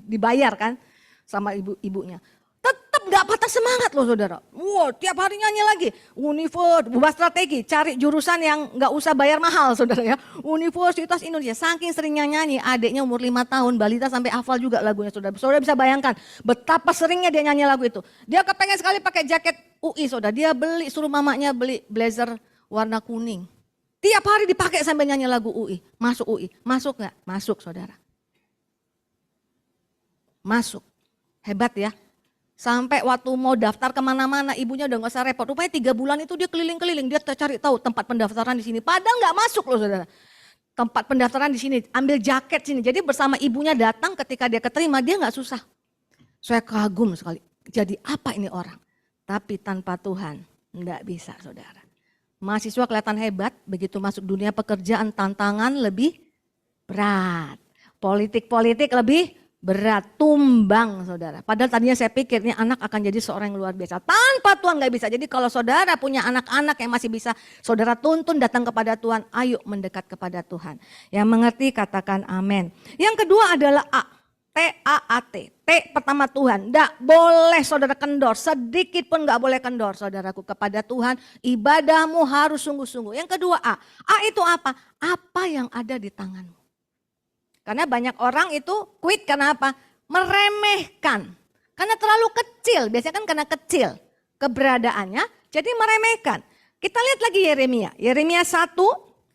dibayar kan sama ibunya. Tetap nggak patah semangat loh saudara. Wow, tiap hari nyanyi lagi. Ubah strategi, cari jurusan yang nggak usah bayar mahal saudara ya. Universitas Indonesia, saking seringnya nyanyi, adiknya umur 5 tahun, balita sampai hafal juga lagunya saudara. Saudara bisa bayangkan betapa seringnya dia nyanyi lagu itu. Dia kepengen sekali pakai jaket UI saudara. Dia suruh mamanya beli blazer warna kuning. Tiap hari dipakai sambil nyanyi lagu UI. Masuk UI, masuk nggak? Masuk saudara. Masuk, hebat ya. Sampai waktu mau daftar kemana-mana ibunya udah gak usah repot. Rupanya 3 bulan itu dia keliling-keliling, dia cari tahu tempat pendaftaran di sini. Padahal gak masuk loh saudara. Tempat pendaftaran di sini, ambil jaket sini. Jadi bersama ibunya datang ketika dia keterima, dia gak susah. Saya kagum sekali. Jadi apa ini orang? Tapi tanpa Tuhan gak bisa saudara. Mahasiswa kelihatan hebat, begitu masuk dunia pekerjaan tantangan lebih berat. Politik-politik lebih berat, tumbang saudara. Padahal tadinya saya pikir ini anak akan jadi seorang yang luar biasa. Tanpa Tuhan gak bisa. Jadi kalau saudara punya anak-anak yang masih bisa saudara tuntun datang kepada Tuhan, ayo mendekat kepada Tuhan. Yang mengerti katakan amin. Yang kedua adalah A, T-A-A-T. T pertama Tuhan, gak boleh saudara kendor, sedikit pun gak boleh kendor saudaraku kepada Tuhan. Ibadahmu harus sungguh-sungguh. Yang kedua A itu apa? Apa yang ada di tanganmu. Karena banyak orang itu quit karena apa? Meremehkan. Karena terlalu kecil, biasanya kan karena kecil keberadaannya, jadi meremehkan. Kita lihat lagi Yeremia. Yeremia 1,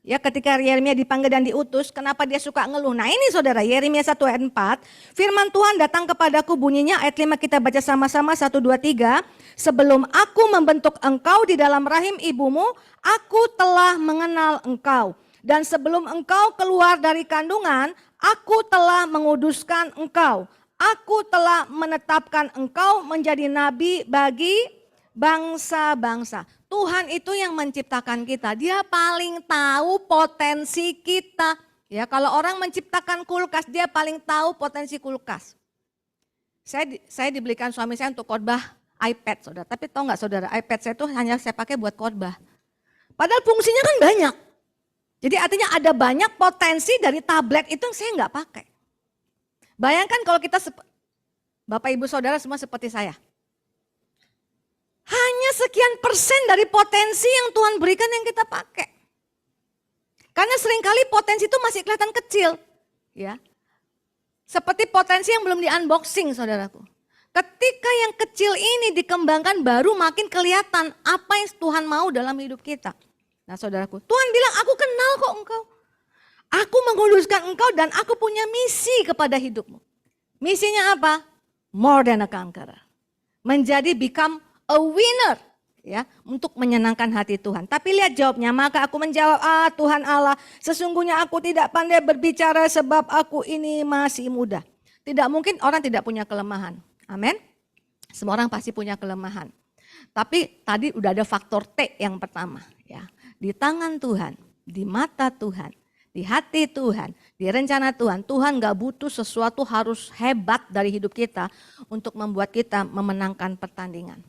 ya ketika Yeremia dipanggil dan diutus, kenapa dia suka ngeluh? Nah ini saudara, Yeremia 1 ayat 4, firman Tuhan datang kepadaku bunyinya, ayat 5 kita baca sama-sama, 1, 2, 3. Sebelum aku membentuk engkau di dalam rahim ibumu, aku telah mengenal engkau. Dan sebelum engkau keluar dari kandungan, aku telah menguduskan engkau. Aku telah menetapkan engkau menjadi nabi bagi bangsa-bangsa. Tuhan itu yang menciptakan kita. Dia paling tahu potensi kita. Ya, kalau orang menciptakan kulkas, dia paling tahu potensi kulkas. Saya dibelikan suami saya untuk khotbah iPad, saudara. Tapi tahu nggak saudara, iPad saya itu hanya saya pakai buat khotbah. Padahal fungsinya kan banyak. Jadi artinya ada banyak potensi dari tablet itu yang saya nggak pakai. Bayangkan kalau kita, Bapak Ibu Saudara semua seperti saya. Hanya sekian persen dari potensi yang Tuhan berikan yang kita pakai. Karena seringkali potensi itu masih kelihatan kecil. Ya. Seperti potensi yang belum di-unboxing saudaraku. Ketika yang kecil ini dikembangkan baru makin kelihatan apa yang Tuhan mau dalam hidup kita. Nah saudaraku, Tuhan bilang aku kenal kok engkau. Aku menguduskan engkau dan aku punya misi kepada hidupmu. Misinya apa? More than a conqueror. Menjadi become a winner. Ya, untuk menyenangkan hati Tuhan. Tapi lihat jawabnya, maka aku menjawab, Tuhan Allah, sesungguhnya aku tidak pandai berbicara sebab aku ini masih muda. Tidak mungkin orang tidak punya kelemahan. Amin. Semua orang pasti punya kelemahan. Tapi tadi udah ada faktor T yang pertama. Ya, di tangan Tuhan, di mata Tuhan, di hati Tuhan, di rencana Tuhan. Tuhan gak butuh sesuatu harus hebat dari hidup kita untuk membuat kita memenangkan pertandingan.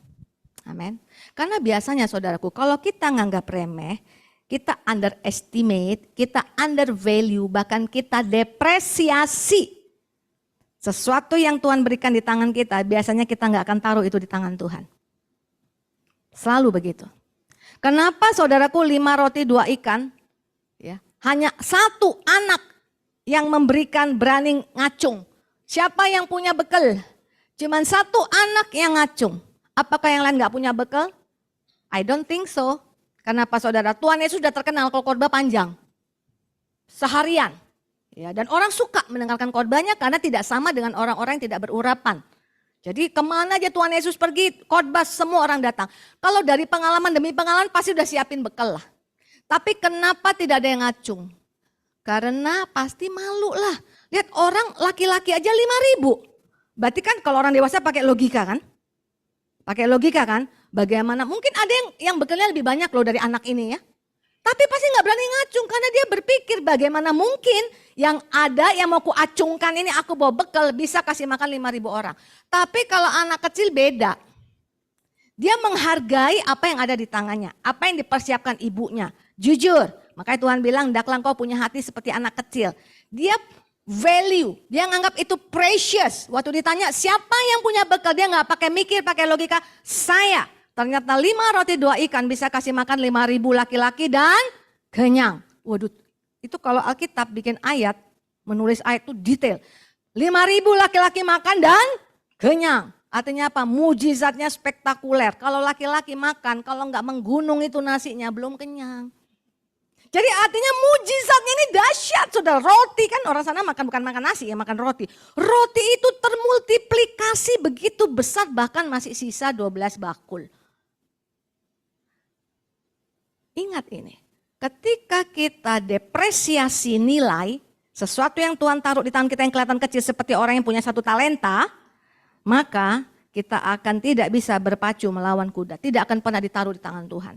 Amin. Karena biasanya saudaraku, kalau kita nganggap remeh, kita underestimate, kita undervalue, bahkan kita depresiasi sesuatu yang Tuhan berikan di tangan kita, biasanya kita nggak akan taruh itu di tangan Tuhan. Selalu begitu. Kenapa saudaraku 5 roti 2 ikan, ya, hanya 1 anak yang memberikan berani ngacung. Siapa yang punya bekal? Cuman 1 anak yang ngacung. Apakah yang lain gak punya bekal? I don't think so. Kenapa saudara? Tuhan Yesus sudah terkenal kalau khotbah panjang. Seharian. Ya, dan orang suka mendengarkan khotbahnya karena tidak sama dengan orang-orang yang tidak berurapan. Jadi kemana aja Tuhan Yesus pergi, khotbah semua orang datang. Kalau dari pengalaman demi pengalaman pasti udah siapin bekal lah. Tapi kenapa tidak ada yang ngacung? Karena pasti malu lah. Lihat orang laki-laki aja 5.000. Berarti kan kalau orang dewasa pakai logika kan? Pakai logika kan, bagaimana mungkin ada yang bekalnya lebih banyak loh dari anak ini ya. Tapi pasti gak berani ngacung karena dia berpikir bagaimana mungkin yang ada yang mau ku acungkan ini aku bawa bekal bisa kasih makan 5.000 orang. Tapi kalau anak kecil beda. Dia menghargai apa yang ada di tangannya, apa yang dipersiapkan ibunya. Jujur, makanya Tuhan bilang hendaklah engkau punya hati seperti anak kecil. Dia value, dia nganggap itu precious. Waktu ditanya siapa yang punya bekal, dia nggak pakai mikir, pakai logika. Saya, ternyata 5 roti 2 ikan bisa kasih makan 5.000 laki-laki dan kenyang. Waduh, itu kalau Alkitab bikin ayat, menulis ayat itu detail. 5.000 laki-laki makan dan kenyang. Artinya apa? Mujizatnya spektakuler. Kalau laki-laki makan, kalau nggak menggunung itu nasinya belum kenyang. Jadi artinya mujizatnya ini dahsyat saudara. Roti kan orang sana makan bukan makan nasi ya, makan roti. Roti itu termultiplikasi begitu besar bahkan masih sisa 12 bakul. Ingat ini, ketika kita depresiasi nilai sesuatu yang Tuhan taruh di tangan kita yang kelihatan kecil seperti orang yang punya 1 talenta, maka kita akan tidak bisa berpacu melawan kuda. Tidak akan pernah ditaruh di tangan Tuhan.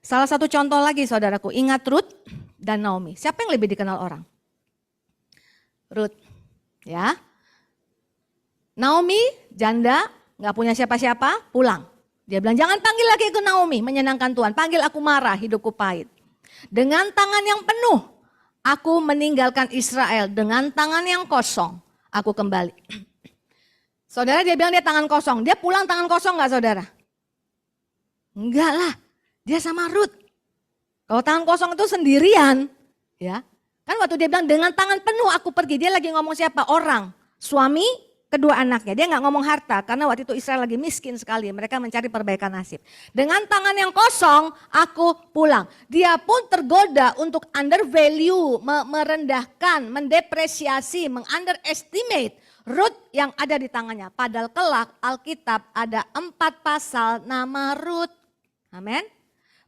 Salah satu contoh lagi saudaraku, ingat Ruth dan Naomi. Siapa yang lebih dikenal orang? Ruth, ya. Naomi, janda, gak punya siapa-siapa, pulang. Dia bilang jangan panggil lagi ke Naomi, menyenangkan Tuhan. Panggil aku marah, hidupku pahit. Dengan tangan yang penuh, aku meninggalkan Israel. Dengan tangan yang kosong, aku kembali. Saudara dia bilang dia tangan kosong. Dia pulang tangan kosong gak saudara? Enggak lah. Dia sama Ruth. Kalau tangan kosong itu sendirian, ya. Kan waktu dia bilang dengan tangan penuh aku pergi, dia lagi ngomong siapa? Orang, suami, kedua anaknya. Dia nggak ngomong harta karena waktu itu Israel lagi miskin sekali, mereka mencari perbaikan nasib. Dengan tangan yang kosong aku pulang. Dia pun tergoda untuk undervalue, merendahkan, mendepresiasi, mengunderestimate Ruth yang ada di tangannya. Padahal kelak Alkitab ada 4 pasal nama Ruth. Amin.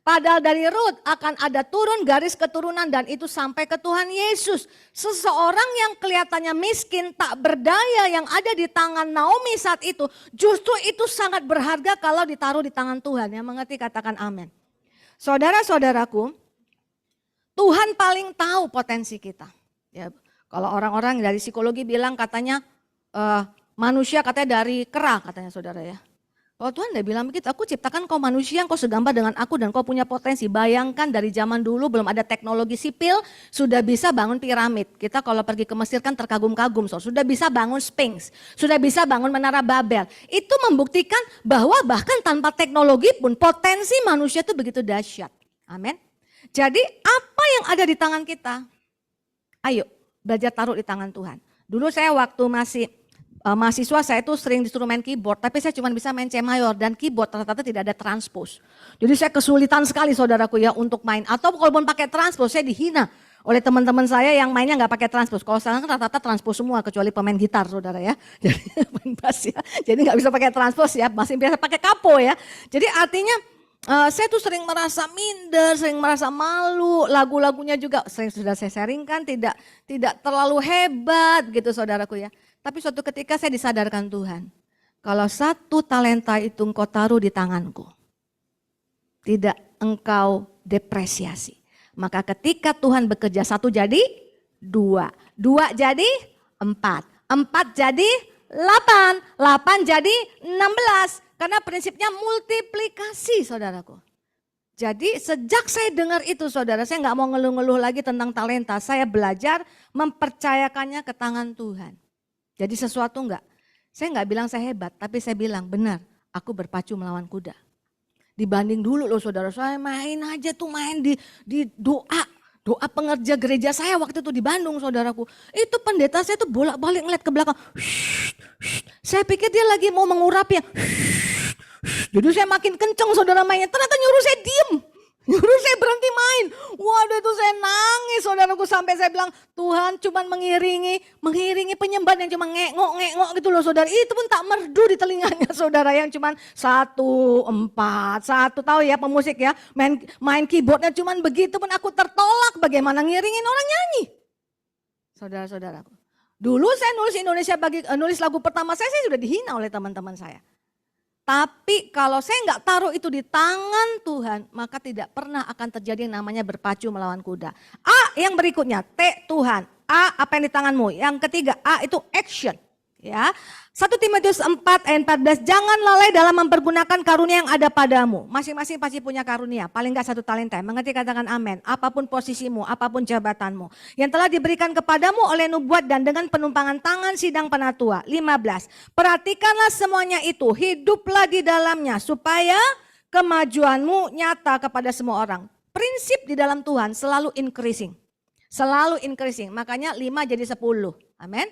Padahal dari Ruth akan ada turun garis keturunan dan itu sampai ke Tuhan Yesus. Seseorang yang kelihatannya miskin, tak berdaya yang ada di tangan Naomi saat itu. Justru itu sangat berharga kalau ditaruh di tangan Tuhan. Yang mengerti katakan amin. Saudara-saudaraku, Tuhan paling tahu potensi kita. Ya, kalau orang-orang dari psikologi bilang katanya manusia katanya dari kera katanya saudara ya. Kalau Tuhan tidak bilang begitu, aku ciptakan kau manusia, kau segambar dengan aku dan kau punya potensi. Bayangkan dari zaman dulu belum ada teknologi sipil, sudah bisa bangun piramid. Kita kalau pergi ke Mesir kan terkagum-kagum, sudah bisa bangun Sphinx, sudah bisa bangun Menara Babel. Itu membuktikan bahwa bahkan tanpa teknologi pun potensi manusia itu begitu dahsyat. Amin. Jadi apa yang ada di tangan kita? Ayo belajar taruh di tangan Tuhan. Dulu saya waktu masih mahasiswa saya itu sering disuruh main keyboard, tapi saya cuma bisa main C mayor dan keyboard ternyata tidak ada transpose. Jadi saya kesulitan sekali saudaraku ya untuk main. Atau kalau pakai transpose saya dihina oleh teman-teman saya yang mainnya nggak pakai transpose. Kalau sekarang kan rata-rata transpose semua kecuali pemain gitar saudara ya. Jadi main bass ya. Jadi nggak bisa pakai transpose ya, masih biasa pakai kapo ya. Jadi artinya saya tuh sering merasa minder, sering merasa malu, lagu-lagunya juga sering sudah saya sharingkan tidak terlalu hebat gitu saudaraku ya. Tapi suatu ketika saya disadarkan Tuhan, kalau satu talenta itu engkau taruh di tanganku, tidak engkau depresiasi. Maka ketika Tuhan bekerja satu jadi dua, dua jadi empat, empat jadi 8, 8 jadi 16. Karena prinsipnya multiplikasi saudaraku. Jadi sejak saya dengar itu saudara, saya nggak mau ngeluh-ngeluh lagi tentang talenta. Saya belajar mempercayakannya ke tangan Tuhan. Jadi sesuatu enggak, saya nggak bilang saya hebat, tapi saya bilang benar, aku berpacu melawan kuda. Dibanding dulu loh saudara, saya main aja tuh main di doa pengerja gereja saya waktu itu di Bandung saudaraku. Itu pendeta saya tuh bolak-balik ngeliat ke belakang. Saya pikir dia lagi mau mengurapi ya. Jadi saya makin kenceng saudara mainnya, ternyata nyuruh saya diem. Nyuruh saya berhenti main. Waduh itu saya nangis saudaraku sampai saya bilang Tuhan cuman mengiringi penyembahan yang cuma ngek-ngok gitu loh saudara. Itu pun tak merdu di telinganya saudara yang cuman 1, 4, 1 tahu ya pemusik ya. Main keyboardnya cuman begitu pun aku tertolak bagaimana ngiringin orang nyanyi. Saudara-saudaraku. Dulu saya nulis lagu pertama saya sudah dihina oleh teman-teman saya. Tapi kalau saya nggak taruh itu di tangan Tuhan, maka tidak pernah akan terjadi yang namanya berpacu melawan kuda. A yang berikutnya, T Tuhan. A apa yang di tanganmu. Yang ketiga, A itu action. Ya, 1 Timotius 4 ayat 14, jangan lalai dalam mempergunakan karunia yang ada padamu. Masing-masing pasti punya karunia, paling enggak 1 talenta. Mengerti katakan amin. Apapun posisimu, apapun jabatanmu. Yang telah diberikan kepadamu oleh nubuat dan dengan penumpangan tangan sidang penatua. 15, perhatikanlah semuanya itu, hiduplah di dalamnya supaya kemajuanmu nyata kepada semua orang. Prinsip di dalam Tuhan selalu increasing. Selalu increasing, makanya 5 jadi 10. Amin.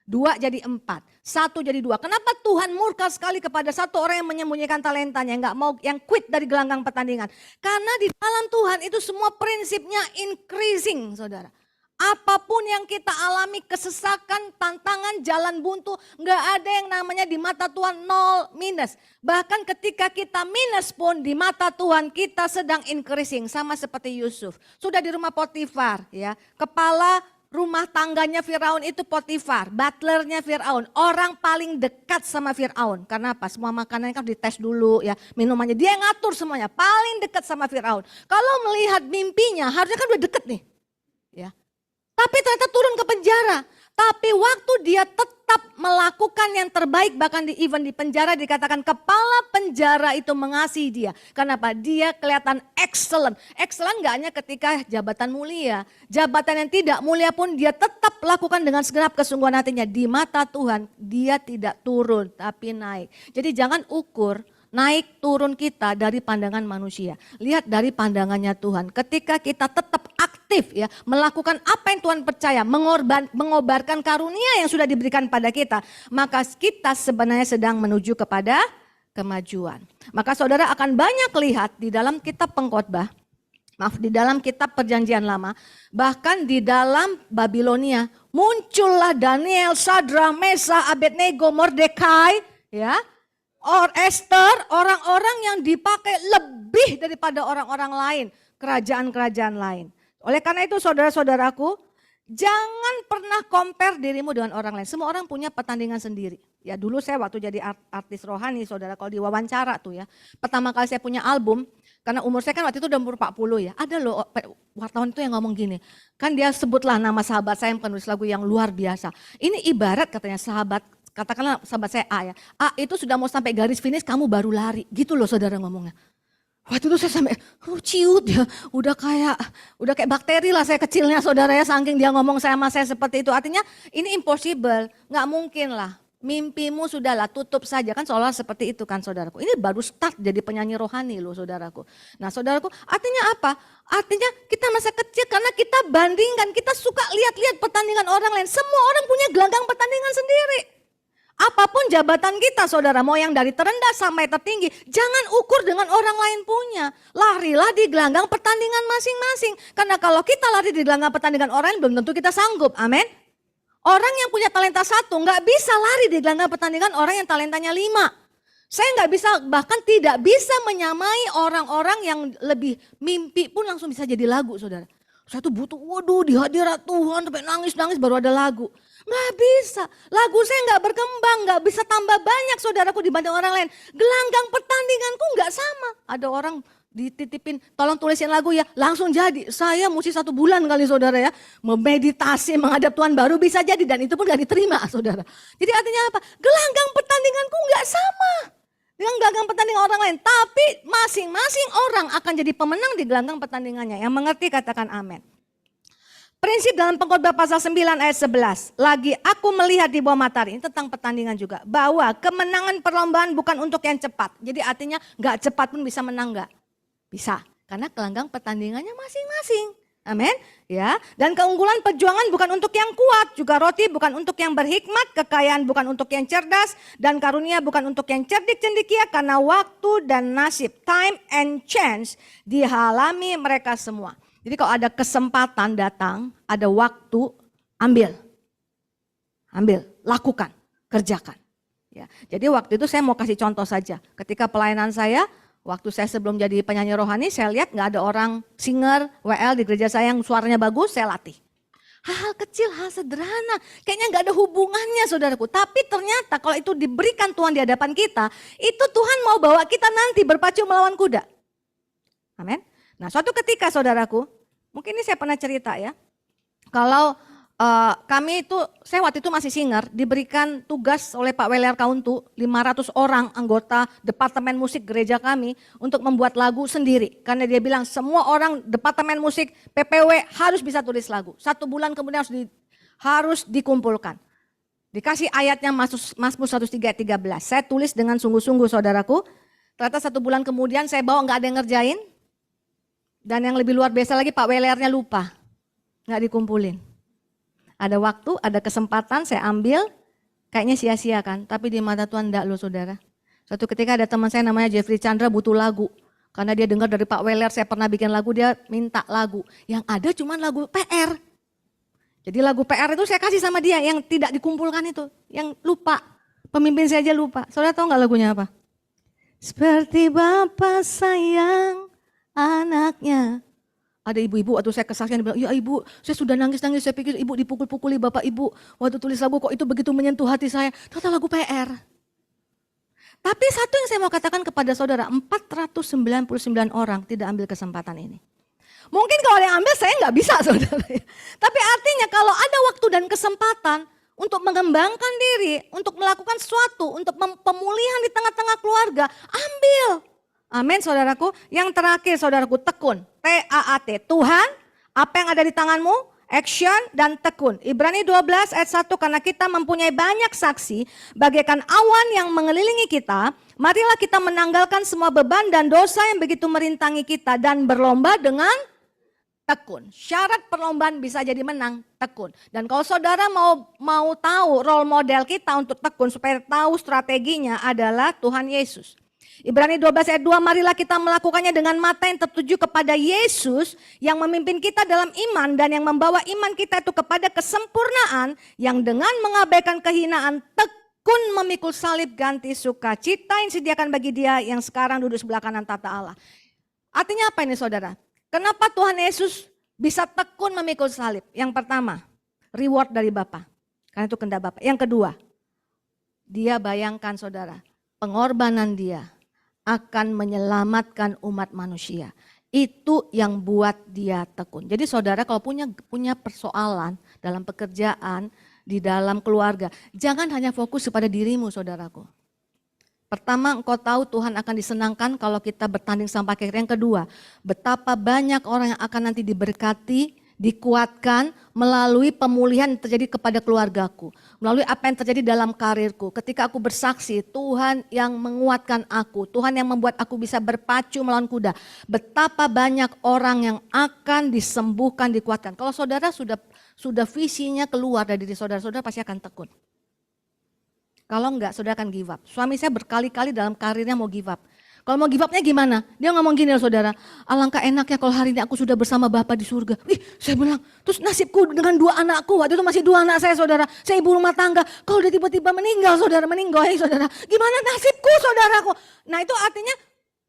2 jadi 4, 1 jadi 2. Kenapa Tuhan murka sekali kepada satu orang yang menyembunyikan talentanya, nggak mau yang quit dari gelanggang pertandingan? Karena di dalam Tuhan itu semua prinsipnya increasing, saudara. Apapun yang kita alami, kesesakan, tantangan, jalan buntu, nggak ada yang namanya di mata Tuhan 0 minus. Bahkan ketika kita minus pun di mata Tuhan kita sedang increasing, sama seperti Yusuf. Sudah di rumah Potifar, ya, kepala rumah tangganya Firaun itu Potifar, butlernya Firaun, orang paling dekat sama Firaun. Karena apa? Semua makanannya kan dites dulu ya, minumannya dia yang ngatur semuanya, paling dekat sama Firaun. Kalau melihat mimpinya harusnya kan udah deket nih. Ya. Tapi ternyata turun ke penjara. Tapi waktu dia tetap melakukan yang terbaik, bahkan di penjara dikatakan kepala penjara itu mengasihi dia. Kenapa? Dia kelihatan excellent. Excellent gak hanya ketika jabatan mulia. Jabatan yang tidak mulia pun dia tetap lakukan dengan segenap kesungguhan hatinya. Di mata Tuhan dia tidak turun tapi naik. Jadi jangan ukur naik turun kita dari pandangan manusia. Lihat dari pandangannya Tuhan. Ketika kita tetap aktif ya, melakukan apa yang Tuhan percaya, mengobarkan karunia yang sudah diberikan pada kita, maka kita sebenarnya sedang menuju kepada kemajuan. Maka saudara akan banyak lihat di dalam kitab Pengkhotbah, di dalam kitab Perjanjian Lama, bahkan di dalam Babilonia, muncullah Daniel, Sadra, Mesa, Abednego, Mordekai, ya, Esther, orang-orang yang dipakai lebih daripada orang-orang lain, kerajaan-kerajaan lain. Oleh karena itu saudara-saudaraku, jangan pernah compare dirimu dengan orang lain. Semua orang punya pertandingan sendiri. Ya dulu saya waktu jadi artis rohani, saudara, kalau diwawancara tuh ya. Pertama kali saya punya album, karena umur saya kan waktu itu udah umur 40 ya. Ada loh wartawan itu yang ngomong gini, kan dia sebutlah nama sahabat saya yang penulis lagu yang luar biasa. Ini ibarat katanya sahabat, katakanlah sahabat saya A ya. A itu sudah mau sampai garis finish, kamu baru lari. Gitu loh saudara ngomongnya. Waktu itu saya sampai ciut ya, udah kayak bakteri lah saya kecilnya saudara ya, saking dia ngomong sama saya seperti itu. Artinya ini impossible, nggak mungkin lah. Mimpimu sudahlah, tutup saja, kan seolah seperti itu kan saudaraku. Ini baru start jadi penyanyi rohani loh saudaraku. Nah saudaraku, artinya apa? Artinya kita masa kecil karena kita bandingkan, kita suka lihat-lihat pertandingan orang lain. Semua orang punya gelanggang pertandingan sendiri. Apapun jabatan kita saudara, mau yang dari terendah sampai tertinggi, jangan ukur dengan orang lain punya. Larilah di gelanggang pertandingan masing-masing. Karena kalau kita lari di gelanggang pertandingan orang lain, belum tentu kita sanggup, amin. Orang yang punya talenta 1 nggak bisa lari di gelanggang pertandingan orang yang talentanya 5. Saya nggak bisa, bahkan tidak bisa menyamai orang-orang yang lebih mimpi pun langsung bisa jadi lagu saudara. Saya tuh butuh, waduh di hadirat Tuhan sampai nangis-nangis baru ada lagu. Nggak bisa, lagu saya nggak berkembang, nggak bisa tambah banyak saudaraku dibanding orang lain. Gelanggang pertandinganku nggak sama. Ada orang dititipin, tolong tulisin lagu ya, langsung jadi. Saya mesti 1 bulan kali saudara ya, memeditasi menghadap Tuhan baru bisa jadi, dan itu pun nggak diterima saudara. Jadi artinya apa? Gelanggang pertandinganku nggak sama dengan gelanggang pertandingan orang lain. Tapi masing-masing orang akan jadi pemenang di gelanggang pertandingannya. Yang mengerti katakan amin. Prinsip dalam Pengkhotbah pasal 9 ayat 11. Lagi aku melihat di bawah matahari, ini tentang pertandingan juga. Bahwa kemenangan perlombaan bukan untuk yang cepat. Jadi artinya gak cepat pun bisa menang gak? Bisa. Karena gelanggang pertandingannya masing-masing. Amin. Ya. Dan keunggulan perjuangan bukan untuk yang kuat. Juga roti bukan untuk yang berhikmat. Kekayaan bukan untuk yang cerdas. Dan karunia bukan untuk yang cerdik cendekia. Karena waktu dan nasib, time and chance dihalami mereka semua. Jadi kalau ada kesempatan datang, ada waktu, ambil, lakukan, kerjakan. Ya, jadi waktu itu saya mau kasih contoh saja. Ketika pelayanan saya, waktu saya sebelum jadi penyanyi rohani, saya lihat nggak ada orang singer WL di gereja saya yang suaranya bagus, saya latih. Hal-hal kecil, hal sederhana, kayaknya nggak ada hubungannya saudaraku. Tapi ternyata kalau itu diberikan Tuhan di hadapan kita, itu Tuhan mau bawa kita nanti berpacu melawan kuda. Amin. Nah suatu ketika saudaraku, mungkin ini saya pernah cerita ya. Kalau kami itu, saya waktu itu masih singer, diberikan tugas oleh Pak Weler Kauntu, 500 orang anggota departemen musik gereja kami untuk membuat lagu sendiri. Karena dia bilang semua orang departemen musik PPW harus bisa tulis lagu. 1 bulan kemudian harus dikumpulkan. Dikasih ayatnya Mazmur 103 ayat 13. Saya tulis dengan sungguh-sungguh saudaraku. Ternyata 1 bulan kemudian saya bawa nggak ada yang ngerjain. Dan yang lebih luar biasa lagi Pak Welernya lupa, nggak dikumpulin. Ada waktu, ada kesempatan saya ambil, kayaknya sia-sia kan. Tapi di mata Tuhan enggak loh saudara. Suatu ketika ada teman saya namanya Jeffrey Chandra butuh lagu. Karena dia dengar dari Pak Weler saya pernah bikin lagu, dia minta lagu. Yang ada cuma lagu PR. Jadi lagu PR itu saya kasih sama dia yang tidak dikumpulkan itu. Yang lupa, pemimpin saya aja lupa. Saudara tahu nggak lagunya apa? Seperti Bapa sayang anaknya. Ada ibu-ibu waktu saya kesaksian bilang, ya ibu saya sudah nangis-nangis, saya pikir ibu dipukul-pukuli bapak ibu. Waktu tulis lagu kok itu begitu menyentuh hati saya. Ternyata lagu PR. Tapi satu yang saya mau katakan kepada saudara, 499 orang tidak ambil kesempatan ini. Mungkin kalau yang ambil saya nggak bisa saudara. Tapi artinya kalau ada waktu dan kesempatan untuk mengembangkan diri, untuk melakukan sesuatu, untuk pemulihan di tengah-tengah keluarga, ambil. Amin saudaraku. Yang terakhir saudaraku, tekun. T-A-A-T. Tuhan, apa yang ada di tanganmu? Action dan tekun. Ibrani 12 ayat 1, karena kita mempunyai banyak saksi, bagaikan awan yang mengelilingi kita, marilah kita menanggalkan semua beban dan dosa yang begitu merintangi kita dan berlomba dengan tekun. Syarat perlombaan bisa jadi menang, tekun. Dan kalau saudara mau tahu role model kita untuk tekun supaya tahu strateginya adalah Tuhan Yesus. Ibrani 12 ayat 2, marilah kita melakukannya dengan mata yang tertuju kepada Yesus yang memimpin kita dalam iman dan yang membawa iman kita itu kepada kesempurnaan, yang dengan mengabaikan kehinaan tekun memikul salib ganti sukacita yang disediakan bagi dia yang sekarang duduk sebelah kanan tahta Allah. Artinya apa ini saudara? Kenapa Tuhan Yesus bisa tekun memikul salib? Yang pertama, reward dari Bapa. Karena itu kehendak Bapa. Yang kedua, Dia bayangkan saudara, pengorbanan dia akan menyelamatkan umat manusia. Itu yang buat dia tekun. Jadi saudara kalau punya persoalan dalam pekerjaan, di dalam keluarga, jangan hanya fokus kepada dirimu saudaraku. Pertama, engkau tahu Tuhan akan disenangkan kalau kita bertanding sampai akhir. Yang kedua, betapa banyak orang yang akan nanti diberkati, dikuatkan melalui pemulihan yang terjadi kepada keluargaku. Melalui apa yang terjadi dalam karirku. Ketika aku bersaksi, Tuhan yang menguatkan aku. Tuhan yang membuat aku bisa berpacu melawan kuda. Betapa banyak orang yang akan disembuhkan, dikuatkan. Kalau saudara sudah visinya keluar dari diri saudara, saudara pasti akan tekun. Kalau enggak, saudara akan give up. Suami saya berkali-kali dalam karirnya mau give up. Kalau mau give up-nya gimana? Dia ngomong gini loh saudara, alangkah enaknya kalau hari ini aku sudah bersama Bapa di surga. Saya bilang, terus nasibku dengan 2 anakku, waktu itu masih 2 anak saya saudara. Saya ibu rumah tangga, kalau dia tiba-tiba meninggal saudara, saudara. Gimana nasibku saudaraku? Nah itu artinya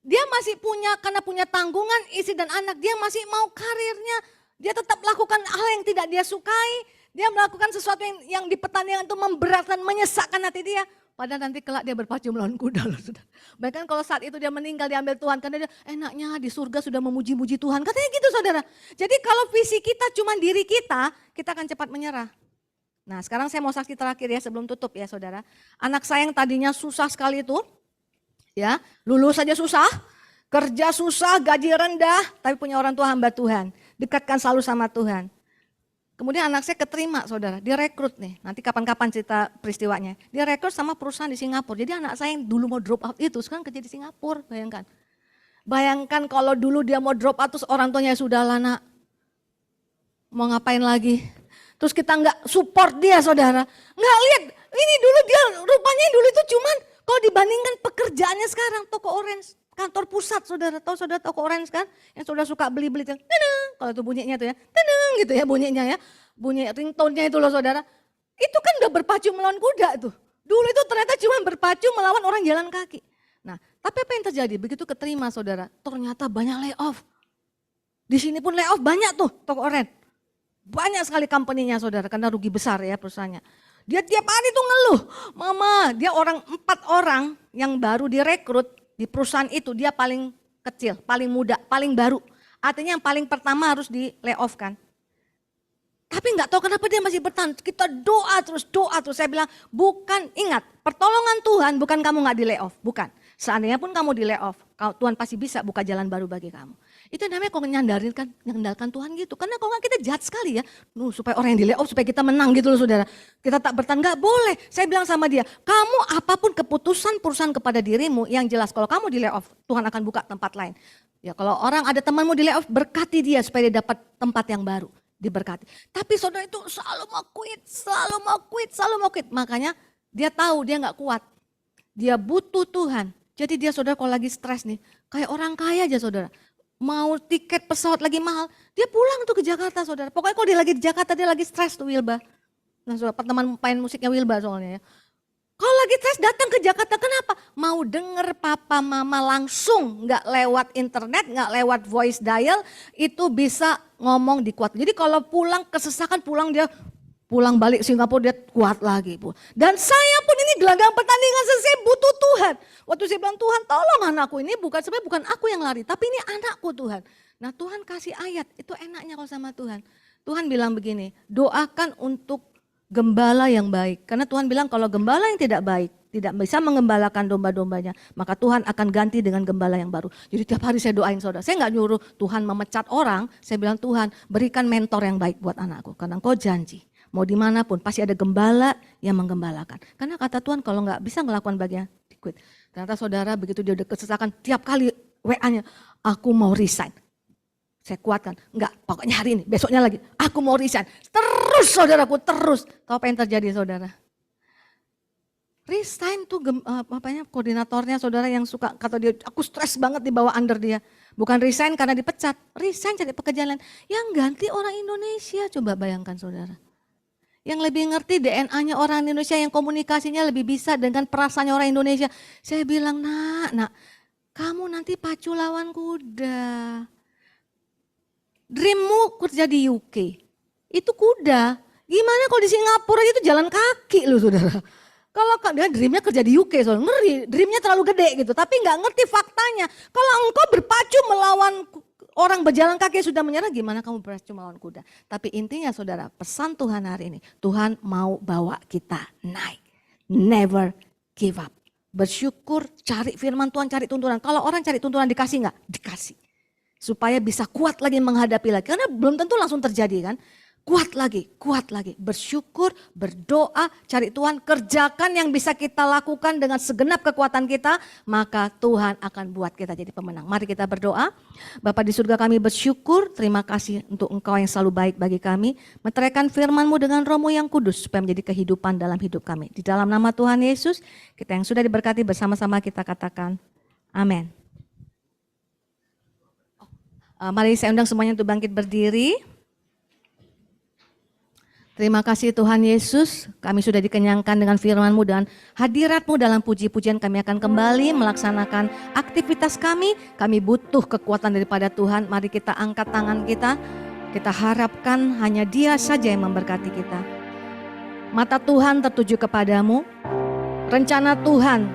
dia masih karena punya tanggungan istri dan anak, dia masih mau karirnya. Dia tetap lakukan hal yang tidak dia sukai. Dia melakukan sesuatu yang di pertandingan itu memberatkan, menyesakkan hati dia. Padahal nanti kelak dia berpacu melawan kuda loh saudara. Bahkan kalau saat itu dia meninggal diambil Tuhan. Karena dia enaknya di surga sudah memuji-muji Tuhan. Katanya gitu saudara. Jadi kalau visi kita cuma diri kita akan cepat menyerah. Nah sekarang saya mau saksi terakhir ya sebelum tutup ya saudara. Anak saya yang tadinya susah sekali itu. Ya, lulus saja susah. Kerja susah, gaji rendah. Tapi punya orang tua hamba Tuhan. Dekatkan selalu sama Tuhan. Kemudian anak saya keterima saudara, dia rekrut nih, nanti kapan-kapan cerita peristiwanya. Dia rekrut sama perusahaan di Singapura, jadi anak saya yang dulu mau drop out itu sekarang kerja di Singapura, bayangkan. Bayangkan kalau dulu dia mau drop out terus orang tuanya sudah lah nak, mau ngapain lagi. Terus kita nggak support dia saudara, nggak lihat, ini dulu dia rupanya dulu itu cuman kalau dibandingkan pekerjaannya sekarang, toko orange. Kantor pusat saudara, tahu saudara toko orange kan? Yang saudara suka beli-beli itu, kalau itu bunyinya tuh ya, gitu ya bunyinya ya. Bunyi ringtone-nya itu loh saudara. Itu kan udah berpacu melawan kuda tuh. Dulu itu ternyata cuma berpacu melawan orang jalan kaki. Nah tapi apa yang terjadi? Begitu keterima saudara, ternyata banyak layoff. Di sini pun layoff banyak tuh toko orange. Banyak sekali company-nya saudara, karena rugi besar ya perusahaannya. Dia tiap hari tuh ngeluh, mama dia 4 orang yang baru direkrut. Di perusahaan itu dia paling kecil, paling muda, paling baru. Artinya yang paling pertama harus di layoff kan. Tapi nggak tahu kenapa dia masih bertahan. Kita doa terus. Saya bilang bukan, ingat pertolongan Tuhan bukan kamu nggak di layoff, bukan. Seandainya pun kamu di layoff, Tuhan pasti bisa buka jalan baru bagi kamu. Itu namanya kok nyandalkan Tuhan gitu. Karena kalau nggak kita jahat sekali ya. Supaya orang yang di layoff supaya kita menang gitu loh saudara. Kita tak bertahan, nggak boleh. Saya bilang sama dia, kamu apapun keputusan perusahaan kepada dirimu, yang jelas kalau kamu di layoff, Tuhan akan buka tempat lain. Ya kalau orang ada temanmu di layoff, berkati dia supaya dia dapat tempat yang baru. Diberkati. Tapi saudara itu selalu mau quit. Makanya dia tahu dia nggak kuat. Dia butuh Tuhan. Jadi dia saudara kalau lagi stres nih, kayak orang kaya aja saudara. Mau tiket pesawat lagi mahal, dia pulang tuh ke Jakarta saudara. Pokoknya kalau dia lagi di Jakarta dia lagi stres tuh Wilba. Nah saudara, teman main musiknya Wilba soalnya ya. Kalau lagi stres datang ke Jakarta, kenapa? Mau denger papa mama langsung, nggak lewat internet, nggak lewat voice dial, itu bisa ngomong dikuat. Jadi kalau pulang kesesakan pulang balik Singapura dia kuat lagi. Bu. Dan saya pun ini gelanggang pertandingan selesai butuh Tuhan. Waktu saya bilang Tuhan tolong anakku ini sebenarnya bukan aku yang lari, tapi ini anakku Tuhan. Nah Tuhan kasih ayat, itu enaknya kalau sama Tuhan. Tuhan bilang begini, doakan untuk gembala yang baik. Karena Tuhan bilang kalau gembala yang tidak baik, tidak bisa mengembalakan domba-dombanya, maka Tuhan akan ganti dengan gembala yang baru. Jadi tiap hari saya doain saudara, saya nggak nyuruh Tuhan memecat orang, saya bilang Tuhan berikan mentor yang baik buat anakku. Karena Engkau janji, mau dimanapun pasti ada gembala yang menggembalakan. Karena kata Tuhan kalau nggak bisa ngelakukan bagian, quit. Ternyata saudara begitu dia udah kesesakan, tiap kali WA-nya, aku mau resign. Saya kuatkan, enggak pokoknya hari ini, besoknya lagi, aku mau resign. Terus saudaraku, terus. Tahu apa yang terjadi saudara? Resign tuh koordinatornya saudara yang suka, kata dia, aku stres banget di bawah under dia. Bukan resign karena dipecat, resign cari pekerjaan lain. Yang ganti orang Indonesia, coba bayangkan saudara. Yang lebih ngerti DNA-nya orang Indonesia, yang komunikasinya lebih bisa dengan perasaannya orang Indonesia. Saya bilang, nak, kamu nanti pacu lawan kuda. Dreammu kerja di UK, itu kuda. Gimana kalau di Singapura itu jalan kaki loh saudara. Kalau dia dreamnya kerja di UK, so ngeri, dreamnya terlalu gede gitu, tapi nggak ngerti faktanya. Kalau engkau berpacu melawan orang berjalan kaki yang sudah menyerah, gimana kamu berpacu melawan kuda? Tapi intinya saudara, pesan Tuhan hari ini, Tuhan mau bawa kita naik. Never give up. Bersyukur, cari firman Tuhan, cari tuntunan. Kalau orang cari tuntunan dikasih nggak? Dikasih. Supaya bisa kuat lagi menghadapi lagi. Karena belum tentu langsung terjadi kan. Kuat lagi, bersyukur, berdoa, cari Tuhan, kerjakan yang bisa kita lakukan dengan segenap kekuatan kita, maka Tuhan akan buat kita jadi pemenang. Mari kita berdoa. Bapa di surga, kami bersyukur, terima kasih untuk Engkau yang selalu baik bagi kami, meteraikan firman-Mu dengan Roh-Mu yang kudus, supaya menjadi kehidupan dalam hidup kami. Di dalam nama Tuhan Yesus, kita yang sudah diberkati bersama-sama kita katakan, amin. Mari saya undang semuanya untuk bangkit berdiri. Terima kasih Tuhan Yesus, kami sudah dikenyangkan dengan firman-Mu dan hadirat-Mu dalam puji-pujian. Kami akan kembali melaksanakan aktivitas kami butuh kekuatan daripada Tuhan. Mari kita angkat tangan kita harapkan hanya Dia saja yang memberkati kita. Mata Tuhan tertuju kepadamu, rencana Tuhan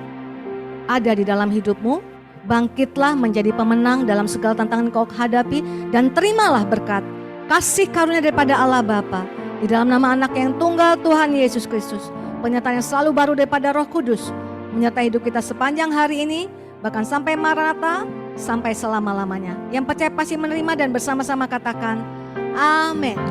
ada di dalam hidupmu. Bangkitlah menjadi pemenang dalam segala tantangan kau hadapi dan terimalah berkat, kasih karunia daripada Allah Bapa. Di dalam nama anak yang tunggal Tuhan Yesus Kristus, penyertaan yang selalu baru daripada Roh Kudus, menyertai hidup kita sepanjang hari ini, bahkan sampai Maranatha, sampai selama-lamanya. Yang percaya pasti menerima dan bersama-sama katakan, amin.